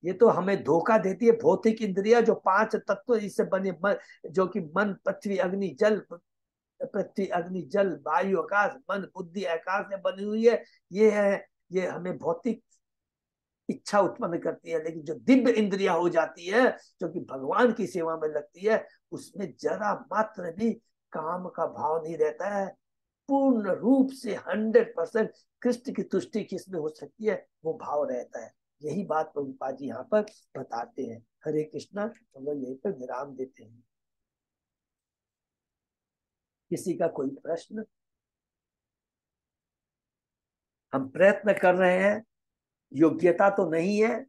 ये तो हमें धोखा देती है। भौतिक इंद्रिया जो 5 तत्व इससे बने जो कि मन पृथ्वी अग्नि जल वायु आकाश मन बुद्धि आकाश से बनी हुई है, ये हमें भौतिक इच्छा उत्पन्न करती है। लेकिन जो दिव्य इंद्रिया हो जाती है जो कि भगवान की सेवा में लगती है उसमें जरा मात्र भी काम का भाव नहीं रहता है। पूर्ण रूप से 100% कृष्ण की तुष्टि किसमें हो सकती है वो भाव रहता है। यही बात प्रभुपाद जी यहाँ पर बताते हैं। हरे कृष्णा। हम लोग यहीं पर विराम देते हैं। किसी का कोई प्रश्न? हम प्रयत्न कर रहे हैं, योग्यता तो नहीं है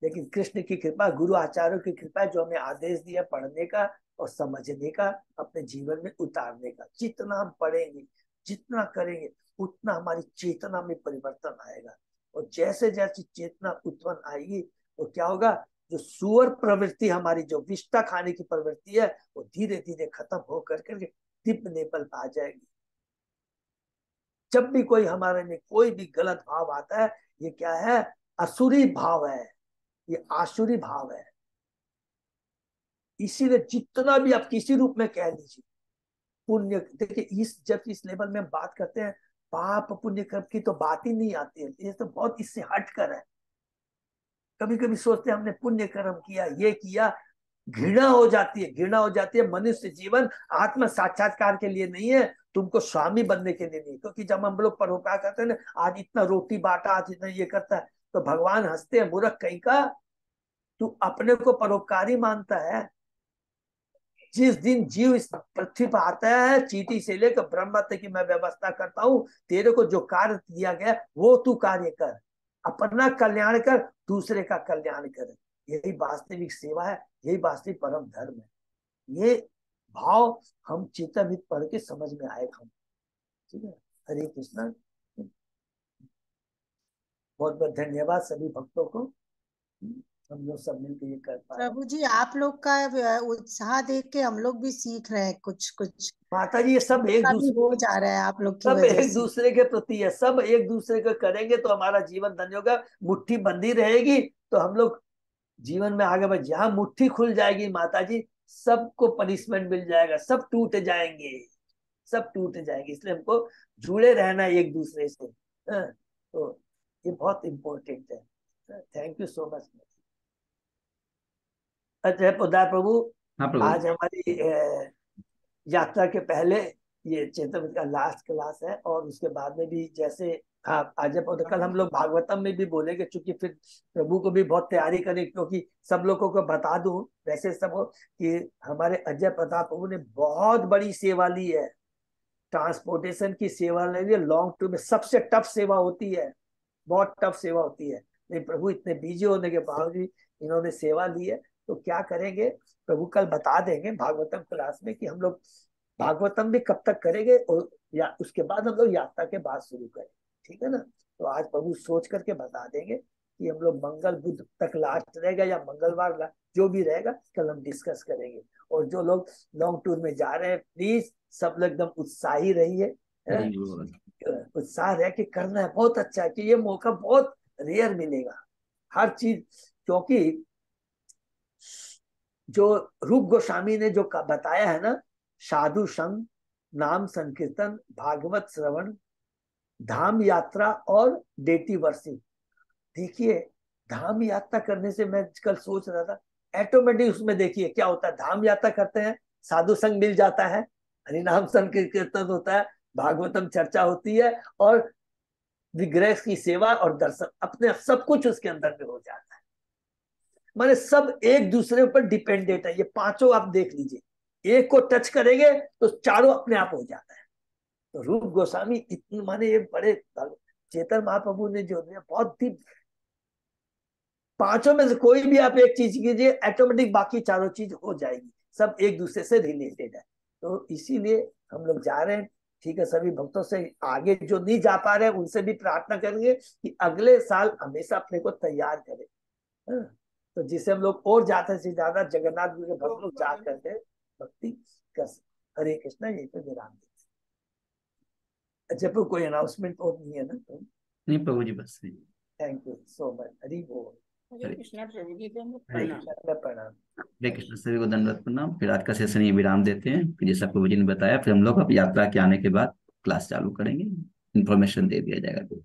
लेकिन कृष्ण की कृपा गुरु आचार्यों की कृपा जो हमें आदेश दिया पढ़ने का और समझने का, अपने जीवन में उतारने का। जितना हम पढ़ेंगे जितना करेंगे उतना हमारी चेतना में परिवर्तन आएगा। और जैसे जैसे चेतना उत्पन्न आएगी तो क्या होगा, जो सुअर प्रवृत्ति हमारी जो विष्ठा खाने की प्रवृत्ति है वो धीरे धीरे खत्म होकर के दिव्य लेवल पर आ जाएगी। जब भी कोई हमारे में कोई भी गलत भाव आता है ये क्या है, असुरी भाव है, ये आसुरी भाव है। इसीलिए जितना भी आप किसी रूप में कह लीजिए पुण्य, देखिए जब इस लेवल में बात करते हैं पाप पुण्य कर्म की तो बात ही नहीं आती है। ये तो बहुत इससे हटकर है। कभी कभी सोचते हैं हमने पुण्य कर्म किया, ये किया, घृणा हो जाती है। घृणा हो जाती है। मनुष्य जीवन आत्म साक्षात्कार के लिए नहीं है, तुमको स्वामी बनने के लिए नहीं। क्योंकि जब हम लोग परोपकार करते हैं ना, आज इतना रोटी बांटा, आज इतना ये करता है, तो भगवान हंसते हैं, मूर्ख कहीं का, तू अपने को परोपकारी मानता है। जिस दिन जीव इस पृथ्वी पर आता है चीटी से लेकर ब्रह्म तक की मैं व्यवस्था करता हूँ, तेरे को जो कार्य दिया गया वो तू कार्य कर, अपना कल्याण कर, दूसरे का कल्याण कर। यही वास्तविक सेवा है, यही वास्तविक परम धर्म है। ये भाव हम चेतनहित पढ़ के समझ में आएगा। ठीक है। हरे कृष्णा। बहुत बहुत धन्यवाद सभी भक्तों को। हम लोग सब मिलकर ये कर पाए। प्रभु जी आप लोग का उत्साह देख के हम लोग भी सीख रहे हैं कुछ कुछ। माता जी ये सब एक दूसरे हो जा रहा है आप लोग की सब वजह एक से। दूसरे के प्रति है। सब एक दूसरे को करेंगे तो हमारा जीवन धन्य होगा। मुट्ठी बंदी रहेगी तो हम लोग जीवन में आगे बढ़। जहां मुट्ठी खुल जाएगी माता जी सबको पनिशमेंट मिल जाएगा, सब टूट जाएंगे, सब टूट जाएंगे। इसलिए हमको जुड़े रहना है एक दूसरे से। तो ये बहुत इंपॉर्टेंट है। Thank you so much. अच्छा पोदार प्रभु, हाँ प्रभु। आज हमारी यात्रा के पहले ये चेतन का लास्ट क्लास है और उसके बाद में भी जैसे आज कल हम लोग भागवतम में भी बोलेंगे, क्योंकि फिर प्रभु को भी बहुत तैयारी करें। क्योंकि सब लोगों को बता दूं वैसे सब कि हमारे अजय प्रताप प्रभु ने बहुत बड़ी सेवा ली है, ट्रांसपोर्टेशन की सेवा ली है। लॉन्ग टूर में सबसे टफ सेवा होती है, बहुत टफ सेवा होती है। लेकिन प्रभु इतने बिजी होने के बावजूद इन्होंने सेवा ली है। तो क्या करेंगे प्रभु कल बता देंगे भागवतम क्लास में कि हम लोग भागवतम भी कब तक करेंगे और या उसके बाद हम लोग यात्रा के बाद शुरू करें। ठीक है ना। तो आज प्रभु सोच करके बता देंगे कि हम लोग मंगल बुध तक लास्ट रहेगा या मंगलवार जो भी रहेगा कल हम डिस्कस करेंगे। और जो लोग लॉन्ग टूर में जा रहे हैं प्लीज सब लोग एकदम उत्साही रहिए, उत्साह रह के करना है। बहुत अच्छा है कि ये मौका बहुत रेयर मिलेगा हर चीज। क्योंकि जो रूप गोस्वामी ने जो बताया है ना, साधु संग नाम संकीर्तन, भागवत श्रवण, धाम यात्रा और डेटी वर्षिप। देखिए धाम यात्रा करने से, मैं कल सोच रहा था, ऑटोमेटिक उसमें देखिए क्या होता है, धाम यात्रा करते हैं, साधु संग मिल जाता है, हरिनाम संकीर्तन होता है, भागवतम चर्चा होती है, और विग्रह की सेवा और दर्शन, अपने सब कुछ उसके अंदर में हो जाता है। माने सब एक दूसरे पर डिपेंडेंट है, ये पांचों आप देख लीजिए, एक को टच करेंगे तो चारों अपने आप हो जाता है। तो रूप गोस्वामी इतने, माने ये बड़े चेतन महाप्रभु ने जो दिया बहुत ही, पांचों में से कोई भी आप एक चीज कीजिए, ऑटोमेटिक बाकी चारों चीज हो जाएगी, सब एक दूसरे से रिलेटेड है। तो इसीलिए हम लोग जा रहे हैं। ठीक है, सभी भक्तों से आगे जो नहीं जा पा रहे हैं उनसे भी प्रार्थना करेंगे कि अगले साल हमेशा अपने को तैयार करें। हाँ? तो जिसे हम लोग और ज्यादा से ज्यादा जगन्नाथ जी के भक्त लोग जा करके भक्ति कर सकते। हरे कृष्णा, यही पे विराम देते। अच्छा, पर कोई अनाउंसमेंट और नहीं है ना? तो नहीं प्रभु जी, बस thank you so much. Hari बोल। हरे कृष्णा प्रभु जी को हरे प्रणाम। प्रणाम। हरे कृष्ण, सभी को दंडवत प्रणाम। फिर आज का सेशन ये विराम देते हैं। फिर जैसा प्रभु जी ने बताया, फिर हम लोग अब यात्रा के आने के बाद क्लास चालू करेंगे, इन्फॉर्मेशन दे दिया जाएगा।